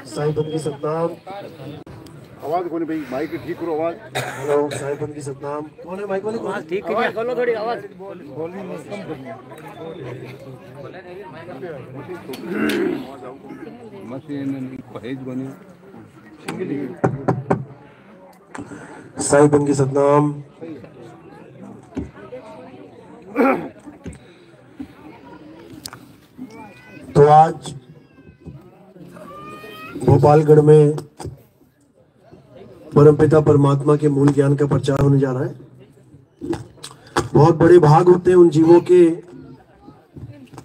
साहिबन की सतनाम। आवाज कोनी भाई, माइक ठीक करो आवाज। हेलो साहिबन की सतनाम। कौन है माइक वाले? आवाज ठीक करिए, खोलो थोड़ी आवाज। साहिबन की सतनाम। तो आज भोपालगढ़ में परमपिता परमात्मा के मूल ज्ञान का प्रचार होने जा रहा है। बहुत बड़े भाग होते हैं उन जीवों के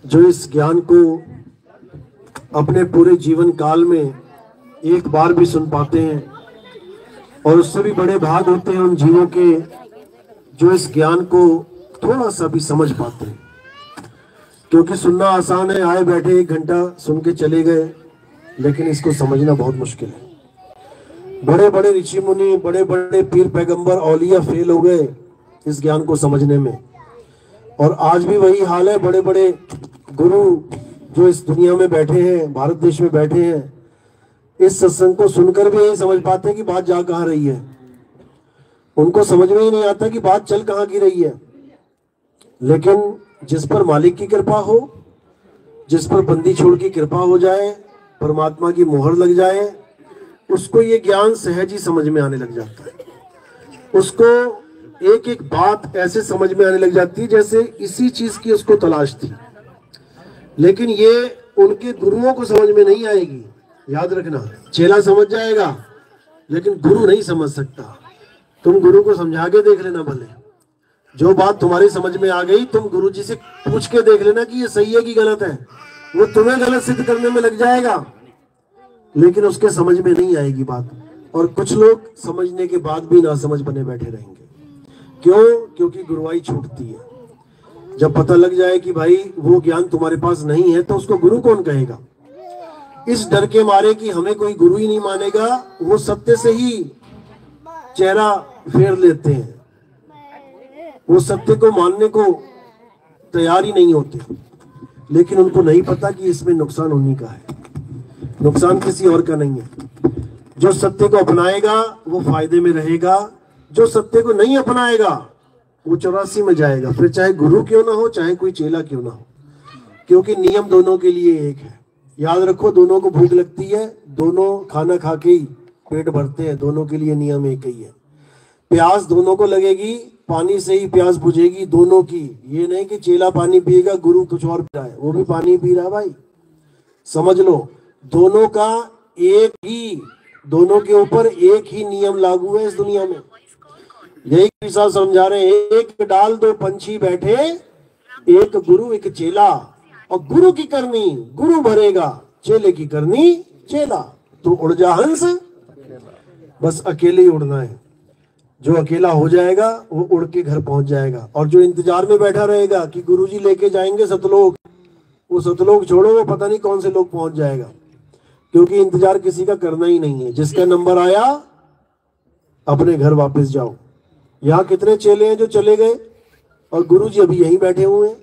जो इस ज्ञान को अपने पूरे जीवन काल में एक बार भी सुन पाते हैं, और उससे भी बड़े भाग होते हैं उन जीवों के जो इस ज्ञान को थोड़ा सा भी समझ पाते हैं। क्योंकि सुनना आसान है, आए बैठे 1 घंटा सुन के चले गए, लेकिन इसको समझना बहुत मुश्किल है। बड़े बड़े ऋषि मुनि, बड़े बड़े पीर पैगंबर औलिया फेल हो गए इस ज्ञान को समझने में, और आज भी वही हाल है। बड़े बड़े गुरु जो इस दुनिया में बैठे हैं, भारत देश में बैठे हैं, इस सत्संग को सुनकर भी नहीं समझ पाते हैं कि बात जा कहाँ रही है। उनको समझ में ही नहीं आता कि बात चल कहाँ की रही है। लेकिन जिस पर मालिक की कृपा हो, जिस पर बंदी छोड़ की कृपा हो जाए, परमात्मा की मोहर लग जाए, उसको ये ज्ञान सहज ही समझ में आने लग जाता है। उसको एक एक बात ऐसे समझ में आने लग जाती है जैसे इसी चीज की उसको तलाश थी। लेकिन ये उनके गुरुओं को समझ में नहीं आएगी। याद रखना, चेला समझ जाएगा लेकिन गुरु नहीं समझ सकता। तुम गुरु को समझा के देख लेना, भले जो बात तुम्हारी समझ में आ गई तुम गुरु जी से पूछ के देख लेना कि ये सही है कि गलत है। वो तुम्हें गलत सिद्ध करने में लग जाएगा, लेकिन उसके समझ में नहीं आएगी बात। और कुछ लोग समझने के बाद भी ना समझ बने बैठे रहेंगे। क्यों? क्योंकि गुरुवाई छूटती है। जब पता लग जाए कि भाई वो ज्ञान तुम्हारे पास नहीं है, तो उसको गुरु कौन कहेगा। इस डर के मारे कि हमें कोई गुरु ही नहीं मानेगा, वो सत्य से ही चेहरा फेर लेते हैं। वो सत्य को मानने को तैयार ही नहीं होते, लेकिन उनको नहीं पता कि इसमें नुकसान उन्हीं का है, नुकसान किसी और का नहीं है। जो सत्य को अपनाएगा वो फायदे में रहेगा, जो सत्य को नहीं अपनाएगा वो 84 में जाएगा। फिर चाहे गुरु क्यों ना हो, चाहे कोई चेला क्यों ना हो, क्योंकि नियम दोनों के लिए एक है। याद रखो, दोनों को भूख लगती है, दोनों खाना खा के ही पेट भरते हैं, दोनों के लिए नियम एक ही है। प्यास दोनों को लगेगी, पानी से ही प्यास बुझेगी दोनों की। ये नहीं कि चेला पानी पिएगा, गुरु कुछ और पी रहा है, वो भी पानी पी रहा है। भाई समझ लो, दोनों का एक ही, दोनों के ऊपर एक ही नियम लागू है इस दुनिया में। यही साहब समझा रहे हैं, एक डाल 2 पंछी बैठे, एक गुरु एक चेला, और गुरु की करनी गुरु भरेगा, चेले की करनी चेला। तो उड़ जा हंस, बस अकेले ही उड़ना है। जो अकेला हो जाएगा वो उड़ के घर पहुंच जाएगा, और जो इंतजार में बैठा रहेगा कि गुरुजी लेके जाएंगे सतलोक, वो सतलोक छोड़ो, वो पता नहीं कौन से लोग पहुंच जाएगा। क्योंकि इंतजार किसी का करना ही नहीं है। जिसका नंबर आया अपने घर वापस जाओ। यहाँ कितने चेले हैं जो चले गए, और गुरु जी अभी यहीं बैठे हुए हैं।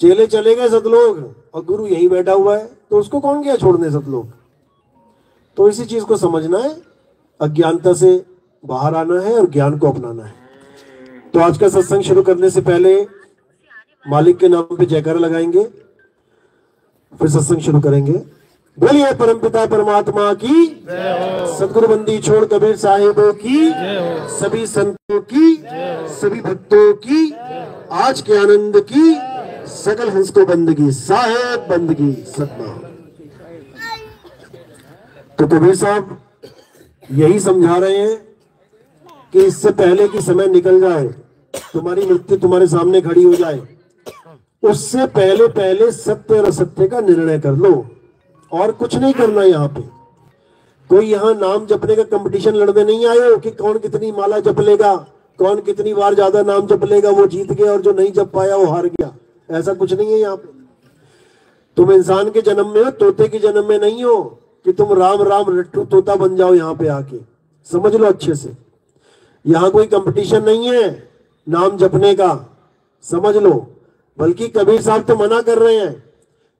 चेले चले गए सतलोक और गुरु यहीं बैठा हुआ है, तो उसको कौन गया छोड़ने सतलोक। तो इसी चीज को समझना है, अज्ञानता से बाहर आना है और ज्ञान को अपनाना है। तो आज का सत्संग शुरू करने से पहले मालिक के नाम पे जयकारा लगाएंगे, फिर सत्संग शुरू करेंगे। बोलिए परमपिता परमात्मा की, सदगुरु बंदी छोड़ कबीर साहिबों की, सभी संतों की, सभी भक्तों की, आज के आनंद की, सकल हंस को बंदगी, साहेब बंदगी सतनाम। तो कबीर साहब यही समझा रहे हैं कि इससे पहले कि समय निकल जाए, तुम्हारी मृत्यु तुम्हारे सामने खड़ी हो जाए, उससे पहले पहले सत्य और असत्य का निर्णय कर लो। और कुछ नहीं करना। यहाँ पे कोई यहाँ नाम जपने का कंपटीशन लड़ने नहीं आए हो कि कौन कितनी माला जप लेगा, कौन कितनी बार ज्यादा नाम जप लेगा, वो जीत गया, और जो नहीं जप पाया वो हार गया। ऐसा कुछ नहीं है यहाँ पे। तुम इंसान के जन्म में हो, तोते के जन्म में नहीं हो कि तुम राम राम रट्टू तोता बन जाओ। यहाँ पे आके समझ लो अच्छे से, यहाँ कोई कंपटीशन नहीं है नाम जपने का, समझ लो। बल्कि कबीर साहब तो मना कर रहे हैं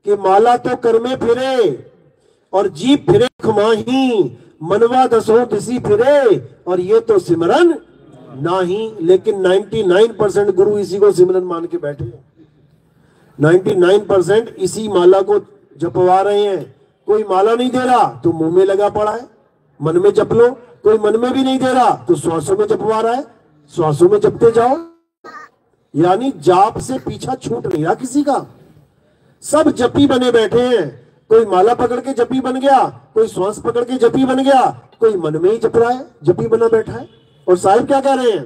कि माला तो कर में फिरे और जीप फिरे खमाही, मनवा दसों दिसी फिरे और ये तो सिमरन नाही। लेकिन 99% गुरु इसी को सिमरन मान के बैठे हैं, 99% इसी माला को जपवा रहे हैं। कोई माला नहीं दे रहा तो मुंह में लगा पड़ा है, मन में जप लो। कोई मन में भी नहीं दे रहा तो श्वासों में जपवा रहा है, श्वासों में जपते जाओ। यानी जाप से पीछा छूट नहीं रहा किसी का, सब जपी बने बैठे हैं। कोई माला पकड़ के जपी बन गया, कोई श्वास पकड़ के जपी बन गया, कोई मन में ही जप रहा है, जपी बना बैठा है। और साहिब क्या कह रहे हैं,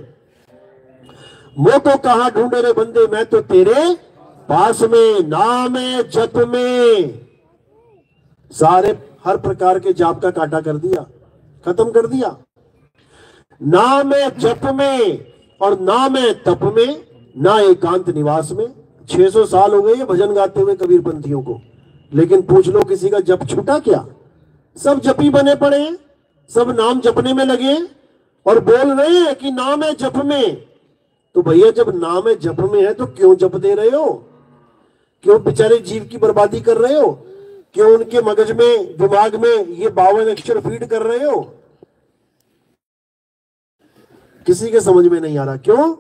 मोह को कहां ढूंढे रे बंदे, मैं तो तेरे पास में, नाम है जप में। सारे हर प्रकार के जाप का काटा कर दिया, खत्म कर दिया। नाम है जप में और नाम है तप में, ना एकांत निवास में। 600 साल हो गए ये भजन गाते हुए कबीरपंथियों को, लेकिन पूछ लो किसी का जप छूटा क्या? सब जपी बने पड़े हैं, सब नाम जपने में लगे और बोल रहे हैं कि नाम है जप में। तो भैया जब नाम है जप में है तो क्यों जप दे रहे हो? क्यों बेचारे जीव की बर्बादी कर रहे हो? क्यों उनके मगज में, दिमाग में ये 52 अक्षर फीड कर रहे हो? किसी के समझ में नहीं आ रहा। क्यों?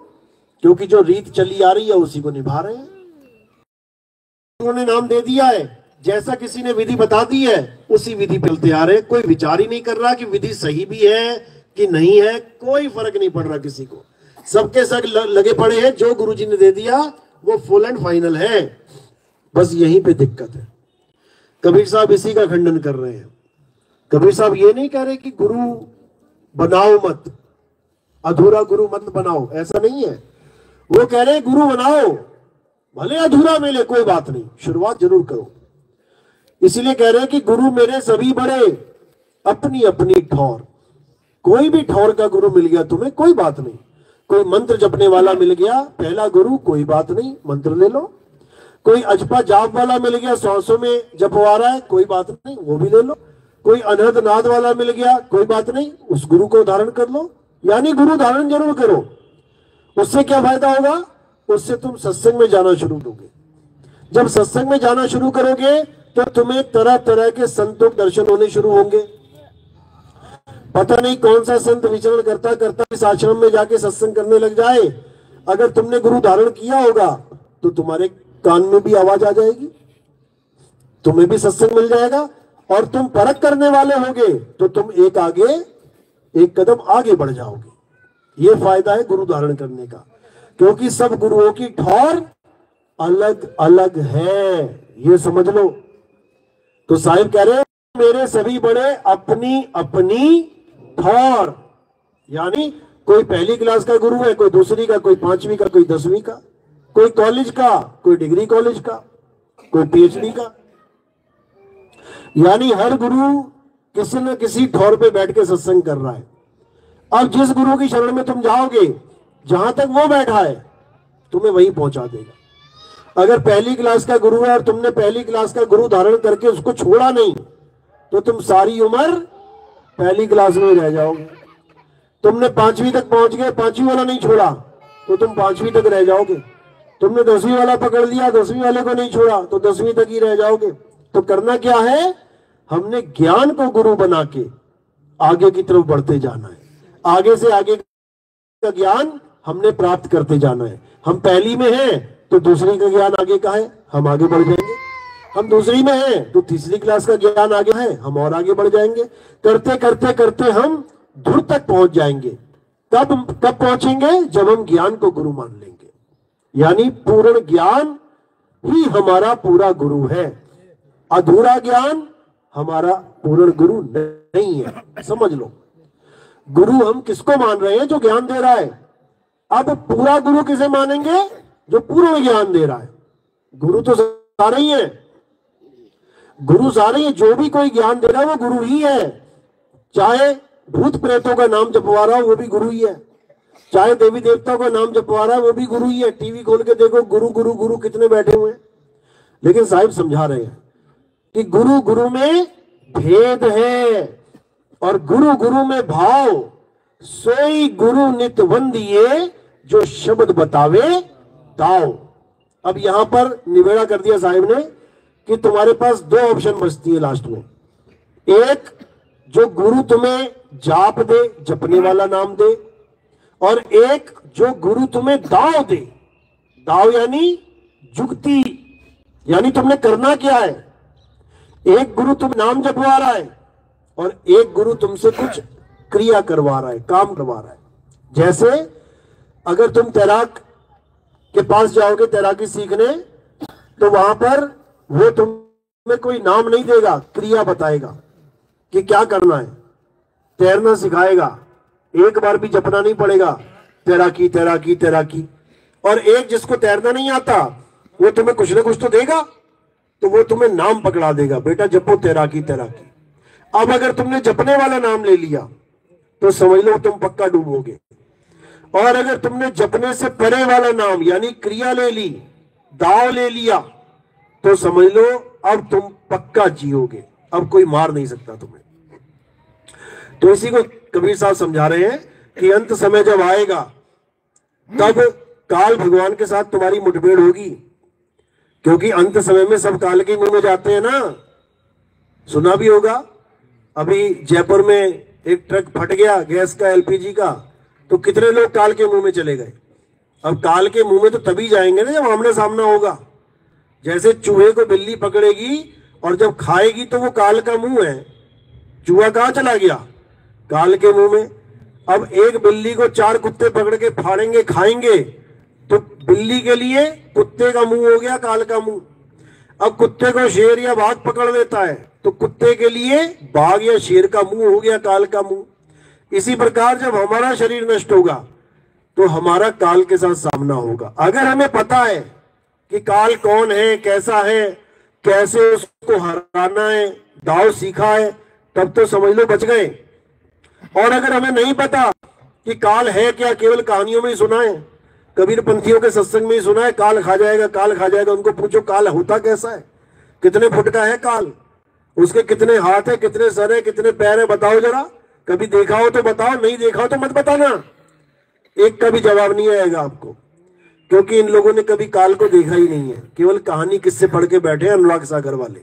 क्योंकि जो रीत चली आ रही है उसी को निभा रहे हैं। उन्होंने नाम दे दिया है, जैसा किसी ने विधि बता दी है उसी विधि पे चलते आ रहे। कोई विचार ही नहीं कर रहा कि विधि सही भी है कि नहीं है, कोई फर्क नहीं पड़ रहा किसी को। सबके सब लगे पड़े हैं, जो गुरुजी ने दे दिया वो फुल एंड फाइनल है। बस यहीं पे दिक्कत है। कबीर साहब इसी का खंडन कर रहे हैं। कबीर साहब ये नहीं कह रहे कि गुरु बनाओ मत, अधूरा गुरु मत बनाओ, ऐसा नहीं है। वो कह रहे हैं गुरु बनाओ, भले अधूरा मिले कोई बात नहीं, शुरुआत जरूर करो। इसीलिए कह रहे हैं कि गुरु मेरे सभी बड़े, अपनी अपनी ठौर। कोई भी ठौर का गुरु मिल गया तुम्हें, कोई बात नहीं। कोई मंत्र जपने वाला मिल गया पहला गुरु, कोई बात नहीं, मंत्र ले लो। कोई अजपा जाप वाला मिल गया, सांसों में जपवा रहा है, कोई बात नहीं, वो भी ले लो। कोई अनहद नाद वाला मिल गया, कोई बात नहीं, उस गुरु को धारण कर लो। यानी गुरु धारण जरूर करो। उससे क्या फायदा होगा? उससे तुम सत्संग में जाना शुरू करोगे। जब सत्संग में जाना शुरू करोगे तो तुम्हें तरह तरह के संतों के दर्शन होने शुरू होंगे। पता नहीं कौन सा संत विचरण करता करता इस आश्रम में जाके सत्संग करने लग जाए। अगर तुमने गुरु धारण किया होगा तो तुम्हारे कान में भी आवाज आ जाएगी, तुम्हें भी सत्संग मिल जाएगा और तुम परख करने वाले होगे तो तुम एक कदम आगे बढ़ जाओगे। ये फायदा है गुरु धारण करने का, क्योंकि सब गुरुओं की ठौर अलग अलग है, ये समझ लो। तो साहिब कह रहे हैं मेरे सभी बड़े, अपनी अपनी ठौर। यानी कोई पहली क्लास का गुरु है, कोई दूसरी का, कोई 5वीं का, कोई 10वीं का, कोई कॉलेज का, कोई डिग्री कॉलेज का, कोई पीएचडी का। यानी हर गुरु किसी न किसी ठौर पे बैठ के सत्संग कर रहा है। अब जिस गुरु की शरण में तुम जाओगे, जहां तक वो बैठा है तुम्हें वहीं पहुंचा देगा। अगर पहली क्लास का गुरु है और तुमने पहली क्लास का गुरु धारण करके उसको छोड़ा नहीं तो तुम सारी उम्र पहली क्लास में रह जाओगे। तुमने 5वीं तक पहुंच गए, 5वीं वाला नहीं छोड़ा तो तुम 5वीं तक रह जाओगे। तुमने 10वीं वाला पकड़ लिया, 10वीं वाले को नहीं छोड़ा तो 10वीं तक ही रह जाओगे। तो करना क्या है? हमने ज्ञान को गुरु बना के आगे की तरफ बढ़ते जाना है। आगे से आगे का ज्ञान हमने प्राप्त करते जाना है। हम पहली में हैं तो दूसरी का ज्ञान आगे का है, हम आगे बढ़ जाएंगे। हम दूसरी में हैं तो तीसरी क्लास का ज्ञान आगे है, हम और आगे बढ़ जाएंगे। करते करते करते हम धुर तक पहुंच जाएंगे। कब पहुंचेंगे? जब हम ज्ञान को गुरु मान लेंगे। यानी पूर्ण ज्ञान ही हमारा पूरा गुरु है, अधूरा ज्ञान हमारा पूर्ण गुरु नहीं है। समझ लो, गुरु हम किसको मान रहे हैं? जो ज्ञान दे रहा है। अब पूरा गुरु किसे मानेंगे? जो पूर्ण ज्ञान दे रहा है। गुरु तो सारे ही है, गुरु सारे ही, जो भी कोई ज्ञान दे रहा है वो गुरु ही है। चाहे भूत प्रेतों का नाम जपवा रहा हो वो भी गुरु ही है, चाहे देवी देवता का नाम जपवा रहा है वो भी गुरु ही है। टीवी खोल के देखो, गुरु गुरु गुरु कितने बैठे हुए हैं। लेकिन साहिब समझा रहे हैं कि गुरु गुरु में भेद है और गुरु गुरु में भाव। सोई गुरु नित वंदिए, जो शब्द बतावे ताओ। अब यहां पर निवेड़ा कर दिया साहिब ने कि तुम्हारे पास दो ऑप्शन बचती है लास्ट में। एक, जो गुरु तुम्हें जाप दे, जपने वाला नाम दे, और एक जो गुरु तुम्हें दाव दे। दाव यानी जुगती, यानी तुमने करना क्या है। एक गुरु तुम नाम जपवा रहा है और एक गुरु तुमसे कुछ क्रिया करवा रहा है, काम करवा रहा है। जैसे अगर तुम तैराक के पास जाओगे तैराकी सीखने, तो वहां पर वो तुम्हें कोई नाम नहीं देगा, क्रिया बताएगा कि क्या करना है, तैरना सिखाएगा। एक बार भी जपना नहीं पड़ेगा, तैराकी तैराकी तैराकी। और एक जिसको तैरना नहीं आता, वो तुम्हें कुछ ना कुछ तो देगा, तो वो तुम्हें नाम पकड़ा देगा, बेटा जपो तैराकी तैराकी। अब अगर तुमने जपने वाला नाम ले लिया तो समझ लो तुम पक्का डूबोगे। और अगर तुमने जपने से परे वाला नाम यानी क्रिया ले ली, दाव ले लिया, तो समझ लो अब तुम पक्का जियोगे, अब कोई मार नहीं सकता तुम्हें। तो इसी को कबीर साहब समझा रहे हैं कि अंत समय जब आएगा तब काल भगवान के साथ तुम्हारी मुठभेड़ होगी, क्योंकि अंत समय में सब काल के मुंह में जाते हैं ना। सुना भी होगा, अभी जयपुर में एक ट्रक फट गया गैस का, एलपीजी का, तो कितने लोग काल के मुंह में चले गए। अब काल के मुंह में तो तभी जाएंगे ना जब आमने सामना होगा। जैसे चूहे को बिल्ली पकड़ेगी और जब खाएगी तो वो काल का मुंह है, चूहा कहां चला गया, काल के मुंह में। अब एक बिल्ली को चार कुत्ते पकड़ के फाड़ेंगे खाएंगे, तो बिल्ली के लिए कुत्ते का मुंह हो गया काल का मुंह। अब कुत्ते को शेर या बाघ पकड़ लेता है, तो कुत्ते के लिए बाघ या शेर का मुंह हो गया काल का मुंह। इसी प्रकार जब हमारा शरीर नष्ट होगा तो हमारा काल के साथ सामना होगा। अगर हमें पता है कि काल कौन है, कैसा है, कैसे उसको हराना है, दाव सीखा है, तब तो समझ लो बच गए। और अगर हमें नहीं पता कि काल है क्या, केवल कहानियों में ही सुना है, कबीर पंथियों के सत्संग में ही सुना है काल खा जाएगा, काल खा जाएगा, उनको पूछो काल होता कैसा है, कितने फुट का है काल, उसके कितने हाथ है, कितने सर है, कितने पैर है, बताओ जरा। कभी देखा हो तो बताओ, नहीं देखा हो तो मत बताना। एक का भी जवाब नहीं आएगा आपको, क्योंकि इन लोगों ने कभी काल को देखा ही नहीं है, केवल कहानी किससे पढ़ के बैठे हैं अनुराग सागर वाले।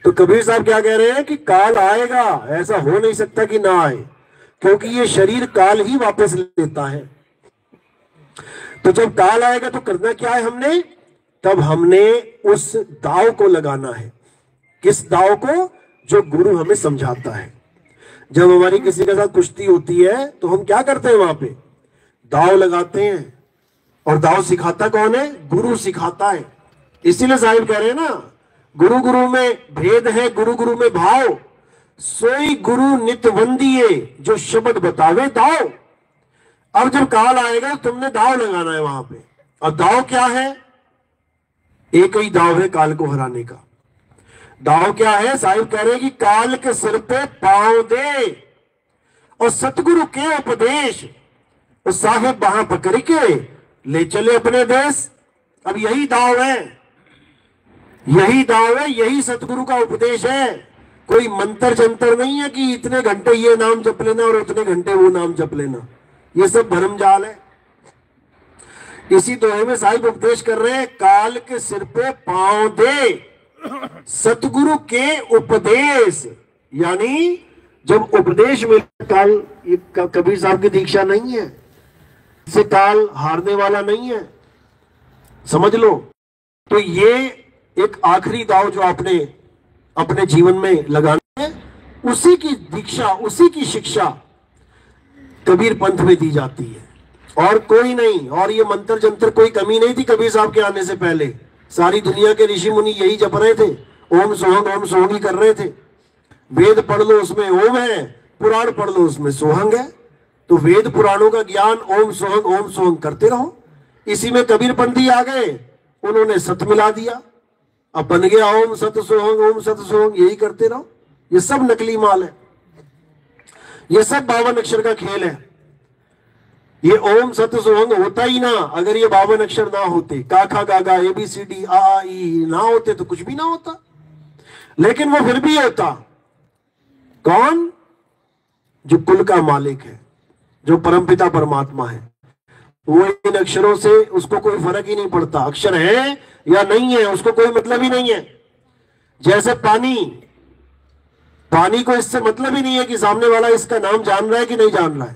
तो कबीर साहब क्या कह रहे हैं कि काल आएगा, ऐसा हो नहीं सकता कि ना आए, क्योंकि ये शरीर काल ही वापस लेता है। तो जब काल आएगा तो करना क्या है हमने, तब हमने उस दाव को लगाना है। किस दाव को, जो गुरु हमें समझाता है। जब हमारी किसी के साथ कुश्ती होती है तो हम क्या करते हैं, वहां पे दाव लगाते हैं। और दाव सिखाता कौन है, गुरु सिखाता है। इसीलिए साहिब कह रहे हैं ना, गुरु गुरु में भेद है, गुरु गुरु में भाव, सोई गुरु नित वंदिए, जो शब्द बतावे दाव। अब जब काल आएगा तुमने दाव लगाना है वहां पे। और दाव क्या है, एक ही दाव है काल को हराने का। दाव क्या है, साहिब कह रहे हैं कि काल के सिर पे पांव दे और सतगुरु के उपदेश, और साहिब वहां पकड़ के ले चले अपने देश। अब यही दाव है, यही दाव है, यही सतगुरु का उपदेश है। कोई मंत्र जंतर नहीं है कि इतने घंटे ये नाम जप लेना और उतने घंटे वो नाम जप लेना, ये सब भरमजाल है। इसी दोहे में साहिब उपदेश कर रहे हैं, काल के सिर पे पांव दे, सतगुरु के उपदेश। यानी जब उपदेश में काल, ये कबीर साहब की दीक्षा नहीं है, इससे काल हारने वाला नहीं है, समझ लो। तो ये एक आखिरी दाव जो आपने अपने जीवन में लगाना है, उसी की दीक्षा, उसी की शिक्षा कबीर पंथ में दी जाती है, और कोई नहीं। और ये मंत्र जंत्र कोई कमी नहीं थी कबीर साहब के आने से पहले। सारी दुनिया के ऋषि मुनि यही जप रहे थे, ओम सोहंग ही कर रहे थे। वेद पढ़ लो उसमें ओम है, पुराण पढ़ लो उसमें सोहंग है। तो वेद पुराणों का ज्ञान ओम सोहंग करते रहो। इसी में कबीर पंथी आ गए, उन्होंने सत मिला दिया, अब बन गया ओम सत सोहंग, यही करते रहो। ये सब नकली माल है, ये सब 52 अक्षर का खेल है। ये ओम सत सोहंग होता ही ना अगर ये 52 अक्षर ना होते, काखा गागा ABCD आ ई ना होते तो कुछ भी ना होता। लेकिन वो फिर भी होता। कौन, जो कुल का मालिक है, जो परमपिता परमात्मा है, वो इन अक्षरों से उसको कोई फर्क ही नहीं पड़ता। अक्षर है या नहीं है उसको कोई मतलब ही नहीं है। जैसे पानी, पानी को इससे मतलब ही नहीं है कि सामने वाला इसका नाम जान रहा है कि नहीं जान रहा है,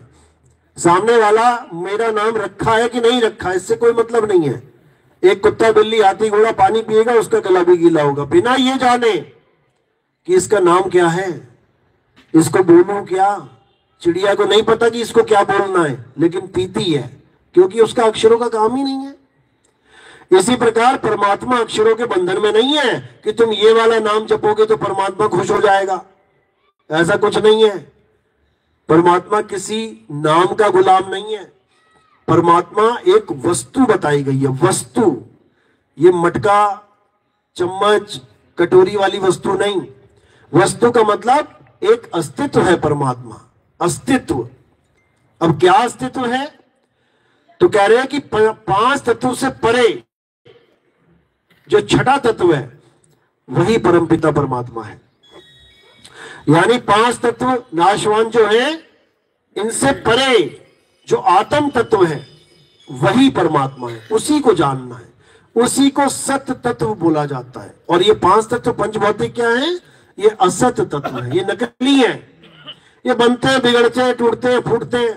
सामने वाला मेरा नाम रखा है कि नहीं रखा है, इससे कोई मतलब नहीं है। एक कुत्ता बिल्ली हाथी घोड़ा पानी पिएगा, उसका गला भी गीला होगा, बिना ये जाने कि इसका नाम क्या है, इसको बोलूं क्या। चिड़िया को नहीं पता कि इसको क्या बोलना है, लेकिन पीती है, क्योंकि उसका अक्षरों का काम ही नहीं है। इसी प्रकार परमात्मा अक्षरों के बंधन में नहीं है कि तुम ये वाला नाम जपोगे तो परमात्मा खुश हो जाएगा, ऐसा कुछ नहीं है। परमात्मा किसी नाम का गुलाम नहीं है। परमात्मा एक वस्तु बताई गई है, वस्तु। ये मटका चम्मच कटोरी वाली वस्तु नहीं। वस्तु का मतलब एक अस्तित्व है, परमात्मा अस्तित्व। अब क्या अस्तित्व है, तो कह रहे हैं कि 5 तत्व से परे जो छठा तत्व है वही परमपिता परमात्मा है। यानी 5 तत्व नाशवान जो है, इनसे परे जो आत्म तत्व है वही परमात्मा है, उसी को जानना है, उसी को सत्य तत्व बोला जाता है। और ये 5 तत्व पंचभौतिक क्या है, ये असत तत्व है, ये नकली है, ये बनते हैं, बिगड़ते हैं, टूटते हैं, फूटते हैं,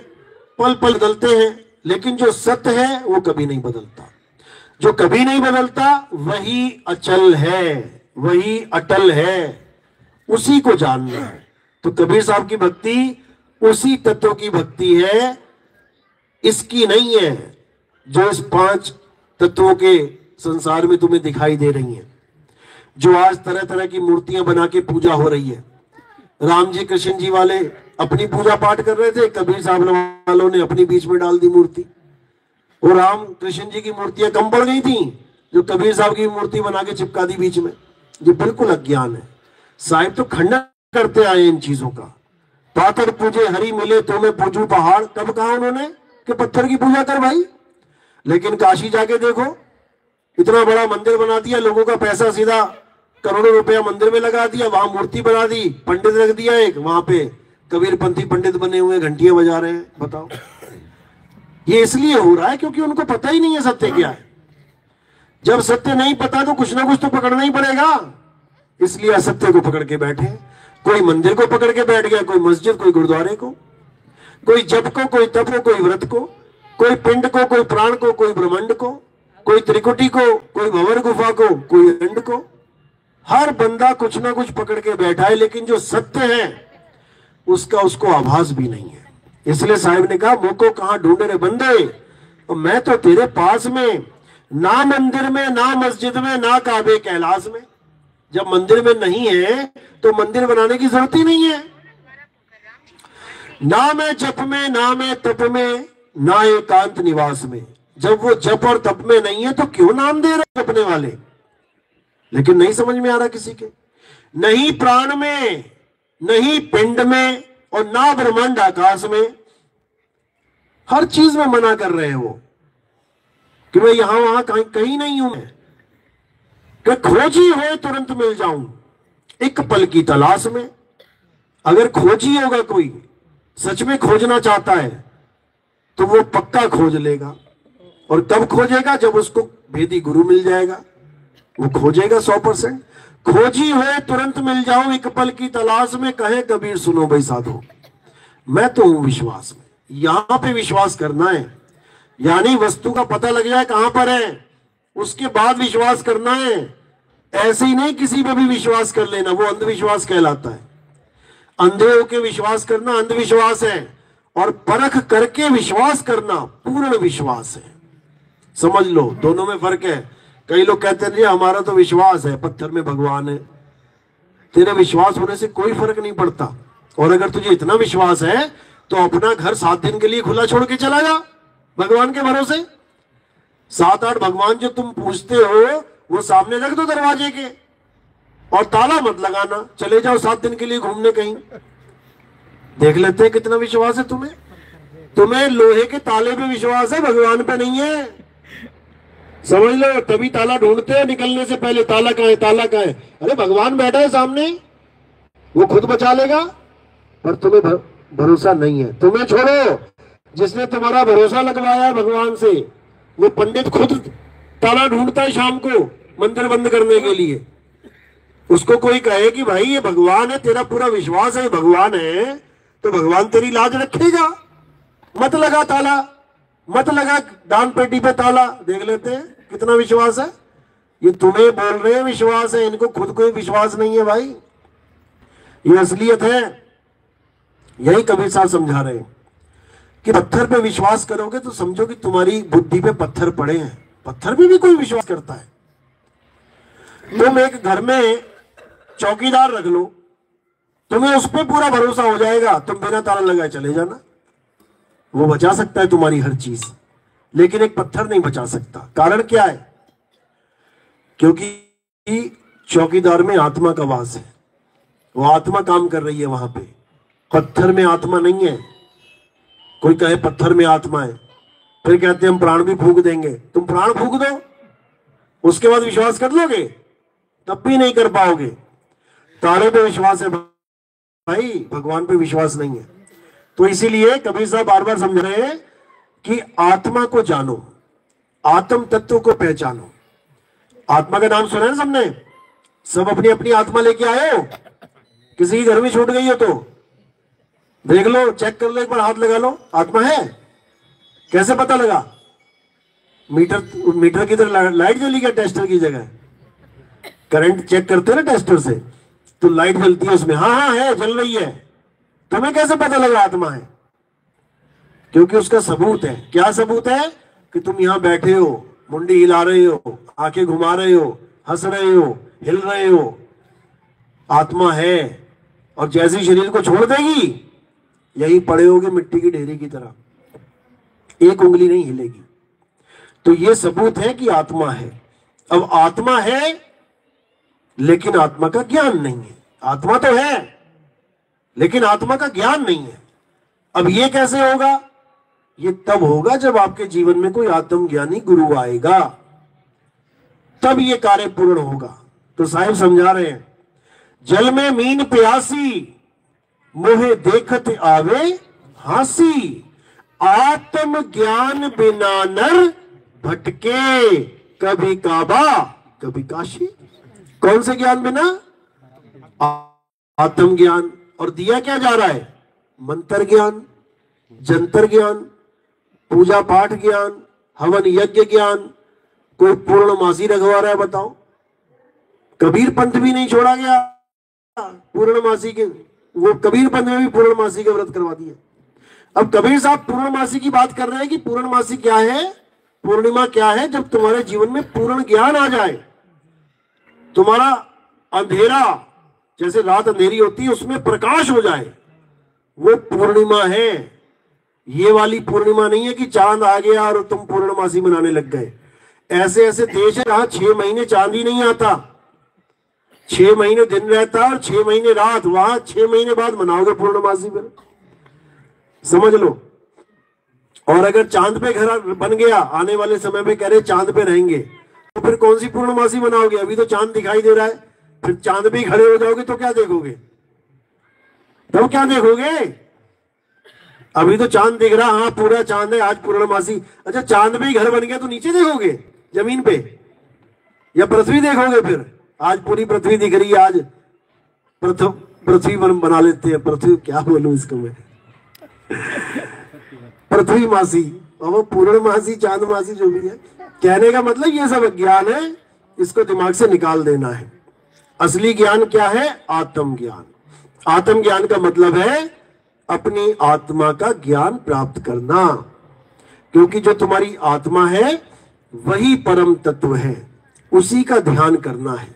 पल पल बदलते हैं, लेकिन जो सत्य है वो कभी नहीं बदलता। जो कभी नहीं बदलता वही अचल है, वही अटल है, उसी को जानना है। तो कबीर साहब की भक्ति उसी तत्व की भक्ति है, इसकी नहीं है जो इस 5 तत्वों के संसार में तुम्हें दिखाई दे रही हैं। जो आज तरह तरह की मूर्तियां बना के पूजा हो रही है, राम जी कृष्ण जी वाले अपनी पूजा पाठ कर रहे थे, कबीर साहब वालों ने अपनी बीच में डाल दी मूर्ति। और राम कृष्ण जी की मूर्तियां कम पड़ गई थी, जो कबीर साहब की मूर्ति बना के चिपका दी बीच में। ये बिल्कुल अज्ञान है। साहिब तो खंडन करते आए इन चीजों का। पाथर पूजे हरि मिले तो मैं पूजू पहाड़, कब कहा उन्होंने कि पत्थर की पूजा कर भाई। लेकिन काशी जाके देखो, इतना बड़ा मंदिर बना दिया, लोगों का पैसा सीधा करोड़ों रुपया मंदिर में लगा दिया, वहां मूर्ति बना दी, पंडित रख दिया एक, वहां पे कबीरपंथी पंडित बने हुए घंटियां बजा रहे हैं। बताओ, ये इसलिए हो रहा है क्योंकि उनको पता ही नहीं है सत्य क्या है। जब सत्य नहीं पता तो कुछ ना कुछ तो पकड़ना ही पड़ेगा, इसलिए असत्य को पकड़ के बैठे। कोई मंदिर को पकड़ के बैठ गया, कोई मस्जिद, कोई गुरुद्वारे को, कोई जप को, कोई तप को, कोई व्रत को, कोई पिंड को, कोई प्राण को, कोई ब्रह्मांड को, कोई त्रिकुटी को, कोई भंवर गुफा को, कोई अंड को। हर बंदा कुछ ना कुछ पकड़ के बैठा है, लेकिन जो सत्य है उसका उसको आभास भी नहीं है। इसलिए साहिब ने कहा, मुझको कहां ढूंढे रे बंदे, तो मैं तो तेरे पास में, ना मंदिर में, ना मस्जिद में, ना काबे कैलाश में। जब मंदिर में नहीं है तो मंदिर बनाने की जरूरत ही नहीं है। ना मैं जप में, ना मैं तप में, ना एकांत निवास में। जब वो जप और तप में नहीं है तो क्यों नाम दे रहे जपने वाले। लेकिन नहीं समझ में आ रहा किसी के। नहीं प्राण में, नहीं पिंड में, और ना ब्रह्मांड आकाश में। हर चीज में मना कर रहे हैं वो कि मैं यहां वहां कहीं नहीं हूं। कि खोजी हो तुरंत मिल जाऊं, एक पल की तलाश में। अगर खोजी होगा, कोई सच में खोजना चाहता है तो वो पक्का खोज लेगा। और कब खोजेगा, जब उसको भेदी गुरु मिल जाएगा, वो खोजेगा 100%। खोजी हो तुरंत मिल जाओ, एक पल की तलाश में, कहे कबीर सुनो भाई साधो, मैं तो हूं विश्वास में। यहां पे विश्वास करना है, यानी वस्तु का पता लग जाए कहां पर है, उसके बाद विश्वास करना है। ऐसे ही नहीं किसी पे भी विश्वास कर लेना, वो अंधविश्वास कहलाता है। अंधे होके विश्वास करना अंधविश्वास है, और परख करके विश्वास करना पूर्ण विश्वास है। समझ लो, दोनों में फर्क है। कई लोग कहते हैं हमारा तो विश्वास है, पत्थर में भगवान है। तेरे विश्वास होने से कोई फर्क नहीं पड़ता। और अगर तुझे इतना विश्वास है तो अपना घर 7 दिन के लिए खुला छोड़ के चला जा भगवान के भरोसे। 7-8 भगवान जो तुम पूछते हो वो सामने रख दो दरवाजे के, और ताला मत लगाना, चले जाओ 7 दिन के लिए घूमने कहीं। देख लेते हैं कितना विश्वास है तुम्हें। तुम्हें लोहे के ताले पे विश्वास है, भगवान पे नहीं है। समझ लो, तभी ताला ढूंढते हैं निकलने से पहले, ताला कहाँ है, ताला कहाँ है। अरे भगवान बैठा है सामने, वो खुद बचा लेगा। पर तुम्हें भरोसा नहीं है। तुम्हें छोड़ो, जिसने तुम्हारा भरोसा लगवाया है भगवान से, वो पंडित खुद ताला ढूंढता है शाम को मंदिर बंद करने के लिए। उसको कोई कहे कि भाई ये भगवान है, तेरा पूरा विश्वास है भगवान है, तो भगवान तेरी लाज रखेगा। मत लगा ताला, मत लगा दान पेटी पे ताला, देख लेते हैं कितना विश्वास है। ये तुम्हें बोल रहे हैं विश्वास है, इनको खुद कोई विश्वास नहीं है भाई, ये असलियत है। यही कबीर साहब समझा रहे हैं कि पत्थर पे विश्वास करोगे तो समझो कि तुम्हारी बुद्धि पे पत्थर पड़े हैं। पत्थर पे भी कोई विश्वास करता है। तुम एक घर में चौकीदार रख लो, तुम्हें उस पर पूरा भरोसा हो जाएगा, तुम बिना ताला लगाए चले जाना, वो बचा सकता है तुम्हारी हर चीज, लेकिन एक पत्थर नहीं बचा सकता। कारण क्या है? क्योंकि चौकीदार में आत्मा का वास है, वो आत्मा काम कर रही है वहां पे, पत्थर में आत्मा नहीं है। कोई कहे पत्थर में आत्मा है, फिर कहते हैं हम प्राण भी फूंक देंगे। तुम प्राण फूंक दो, उसके बाद विश्वास कर लोगे? तब भी नहीं कर पाओगे। तारे पे विश्वास है भाई, भगवान पे विश्वास नहीं है। तो इसीलिए कबीर साहब बार बार समझ रहे हैं कि आत्मा को जानो, आत्म तत्व को पहचानो। आत्मा का नाम सुना है सबने? सब अपनी अपनी आत्मा लेके आए हो? किसी की घर में छूट गई हो तो देख लो, चेक कर लो, एक बार हाथ लगा लो, आत्मा है? कैसे पता लगा? मीटर की तरह लाइट जली क्या टेस्टर की जगह? करंट चेक करते हैं ना टेस्टर से, तो लाइट जलती है उसमें, हाँ हाँ है, जल रही है। तुम्हें कैसे पता लगा आत्मा है? क्योंकि उसका सबूत है। क्या सबूत है? कि तुम यहां बैठे हो, मुंडी हिला रहे हो, आंखें घुमा रहे हो, हंस रहे हो, हिल रहे हो, आत्मा है। और जैसे शरीर को छोड़ देगी, यही पड़े होगे मिट्टी की ढेरी की तरह, एक उंगली नहीं हिलेगी। तो ये सबूत है कि आत्मा है। अब आत्मा है लेकिन आत्मा का ज्ञान नहीं है। आत्मा तो है लेकिन आत्मा का ज्ञान नहीं है। अब ये कैसे होगा? ये तब होगा जब आपके जीवन में कोई आत्मज्ञानी गुरु आएगा, तब ये कार्य पूर्ण होगा। तो साहिब समझा रहे हैं, जल में मीन प्यासी, मोहे देखत आवे हासी, आत्म ज्ञान बिना नर भटके, कभी काबा कभी काशी। कौन से ज्ञान बिना? आत्म ज्ञान। और दिया क्या जा रहा है? मंत्र ज्ञान, जंतर ज्ञान, पूजा पाठ ज्ञान, हवन यज्ञ ज्ञान। कोई पूर्णमासी रखवा रहा है बताओ? कबीर पंथ भी नहीं छोड़ा गया पूर्णमासी के, वो कबीर पंथ में भी पूर्णमासी के व्रत करवा दिए। अब कबीर साहब पूर्णमासी की बात कर रहे हैं कि पूर्णमासी क्या है, पूर्णिमा क्या है? जब तुम्हारे जीवन में पूर्ण ज्ञान आ जाए, तुम्हारा अंधेरा, जैसे रात अंधेरी होती है उसमें प्रकाश हो जाए, वो पूर्णिमा है। ये वाली पूर्णिमा नहीं है कि चांद आ गया और तुम पूर्णमासी मनाने लग गए। ऐसे ऐसे देश है जहां 6 महीने चांद ही नहीं आता, 6 महीने दिन रहता है और 6 महीने रात। वहां 6 महीने बाद मनाओगे पूर्णमासी पर, समझ लो। और अगर चांद पे घर बन गया, आने वाले समय में कह रहे चांद पे रहेंगे, तो फिर कौन सी पूर्णमासी मनाओगे? अभी तो चांद दिखाई दे रहा है, फिर चांद पे खड़े हो जाओगे तो क्या देखोगे? तो क्या देखोगे? अभी तो चांद दिख रहा, हाँ पूरा चांद है, आज पूर्णमासी। अच्छा, चांद पे ही घर बन गया तो नीचे देखोगे जमीन पे, या पृथ्वी देखोगे? फिर आज पूरी पृथ्वी दिख रही है, आज पृथ्वी बना लेते हैं। पृथ्वी क्या बोलूं इसको मैं, पृथ्वी मासी और वो पूर्णमासी, चांदमासी, जो भी है। कहने का मतलब ये सब ज्ञान है, इसको दिमाग से निकाल देना है। असली ज्ञान क्या है? आत्म ज्ञान। आत्म ज्ञान का मतलब है अपनी आत्मा का ज्ञान प्राप्त करना, क्योंकि जो तुम्हारी आत्मा है वही परम तत्व है, उसी का ध्यान करना है।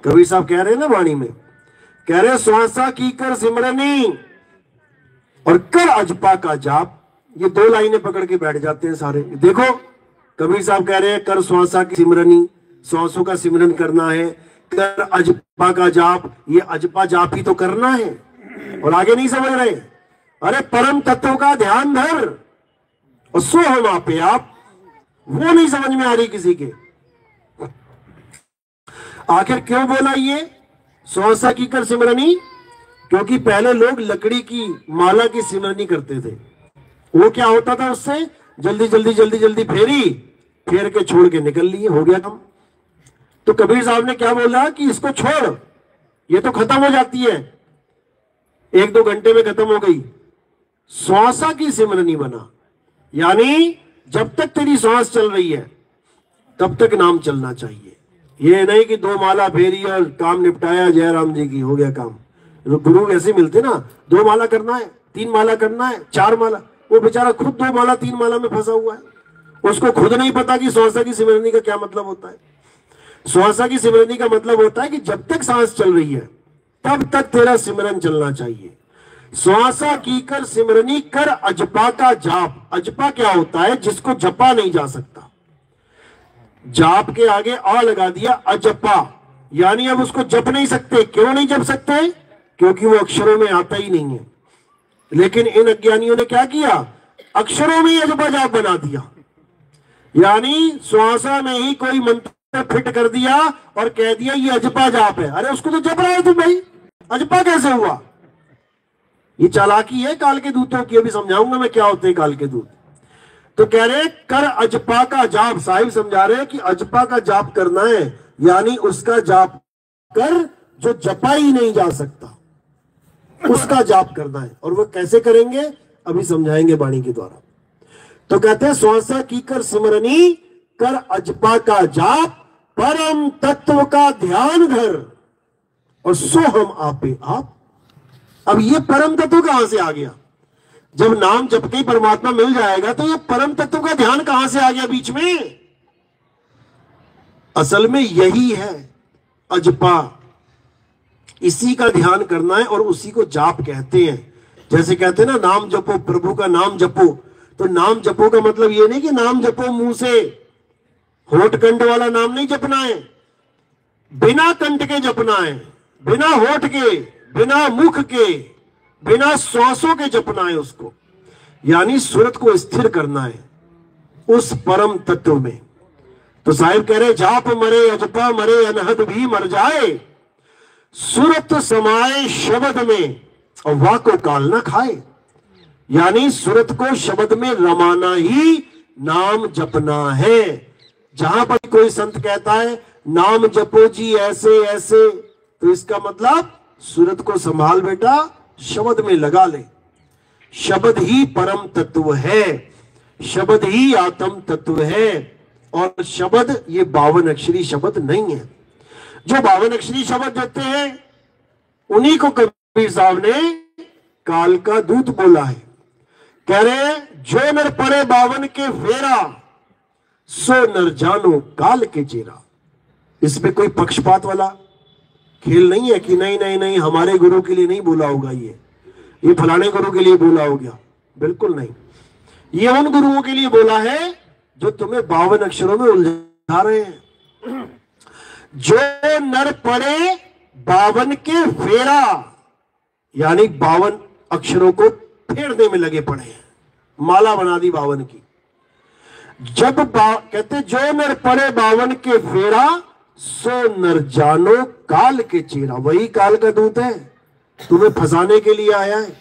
कबीर साहब कह रहे हैं ना वाणी में, कह रहे श्वासा की कर सिमरनी और कर अजपा का जाप। ये 2 लाइनें पकड़ के बैठ जाते हैं सारे। देखो, कबीर साहब कह रहे हैं कर श्वासा की सिमरनी, श्वासों का सिमरन करना है, कर अजपा का जाप, ये अजपा जाप ही तो करना है। और आगे नहीं समझ रहे, अरे परम तत्व का ध्यान धर और सो हम आपे आप, वो नहीं समझ में आ रही किसी के। आखिर क्यों बोला ये श्वासा की कर सिमरनी? क्योंकि पहले लोग लकड़ी की माला की सिमरनी करते थे। वो क्या होता था, उससे जल्दी जल्दी जल्दी जल्दी फेरी फेर के छोड़ के निकल लिए, हो गया काम। तो कबीर साहब ने क्या बोला कि इसको छोड़, ये तो खत्म हो जाती है, 1-2 घंटे में खत्म हो गई। श्वासा की सिमरनी बना, यानी जब तक तेरी श्वास चल रही है तब तक नाम चलना चाहिए। ये नहीं कि 2 माला फेरी और काम निपटाया, जय राम जी की, हो गया काम। गुरु ऐसे मिलते ना, 2 माला करना है, 3 माला करना है, 4 माला। वो बेचारा खुद 2 माला 3 माला में फंसा हुआ है, उसको खुद नहीं पता कि श्वासा की सिमरनी का क्या मतलब होता है। श्वासा की सिमरनी का मतलब होता है कि जब तक सांस चल रही है तब तक तेरा सिमरन चलना चाहिए। श्वासा की कर सिमरनी कर अजपा का जाप। अजपा क्या होता है? जिसको जपा नहीं जा सकता। जाप के आगे आ लगा दिया, अजपा, यानी अब उसको जप नहीं सकते। क्यों नहीं जप सकते? क्योंकि वो अक्षरों में आता ही नहीं है। लेकिन इन अज्ञानियों ने क्या किया? अक्षरों में ही अजपा जाप बना दिया, यानी श्वासा में ही कोई मंत्र फिट कर दिया और कह दिया ये अजपा जाप है। अरे उसको तो जप रहा है तुम भाई, अजपा कैसे हुआ? ये चालाकी है काल के दूतों की, अभी समझाऊंगा मैं क्या होते हैं काल के दूत। तो कह रहे कर अजपा का जाप। साहिब समझा रहे हैं कि अजपा का जाप करना है, यानी उसका जाप कर जो जपा ही नहीं जा सकता, उसका जाप करना है। और वो कैसे करेंगे अभी समझाएंगे वाणी के द्वारा। तो कहते हैं श्वासा की कर सिमरनी कर अजपा का जाप, परम तत्व का ध्यान धर और सो हम आपे आप। अब ये परम तत्व कहां से आ गया? जब नाम जपते ही परमात्मा मिल जाएगा तो ये परम तत्व का ध्यान कहां से आ गया बीच में? असल में यही है अजपा, इसी का ध्यान करना है और उसी को जाप कहते हैं। जैसे कहते हैं ना नाम जपो, प्रभु का नाम जपो। तो नाम जपो का मतलब ये नहीं कि नाम जपो मुंह से, होठ कंठ वाला नाम नहीं जपना है, बिना कंठ के जपना है, बिना होठ के, बिना मुख के, बिना श्वासों के जपना है उसको, यानी सूरत को स्थिर करना है उस परम तत्व में। तो साहिब कह रहे जाप मरे अजपा मरे अनहद भी मर जाए, सूरत समाए शब्द में और वाको काल न खाए। यानी सूरत को शब्द में रमाना ही नाम जपना है। जहां पर कोई संत कहता है नाम जपो जी ऐसे ऐसे, तो इसका मतलब सूरत को संभाल बेटा, शब्द में लगा ले। शब्द ही परम तत्व है, शब्द ही आत्म तत्व है। और शब्द ये 52 अक्षरी शब्द नहीं है। जो 52 अक्षरी शब्द देते हैं उन्हीं को कबीर साहब ने काल का दूत बोला है। कह रहे जो नर पड़े 52 के फेरा, सो नर जानो काल के चेरा। इसमें कोई पक्षपात वाला खेल नहीं है कि नहीं नहीं नहीं हमारे गुरु के लिए नहीं बोला होगा, ये फलाने गुरु के लिए बोला हो गया। बिल्कुल नहीं, ये उन गुरुओं के लिए बोला है जो तुम्हें 52 अक्षरों में उलझा रहे हैं। जो नर पड़े 52 के फेरा, यानी 52 अक्षरों को फेरने में लगे पड़े हैं, माला बना दी 52 की। जब कहते जो नर पड़े 52 के फेरा, सो नर जानो काल के चेरा। वही काल का दूत है, तुम्हें फंसाने के लिए आया है।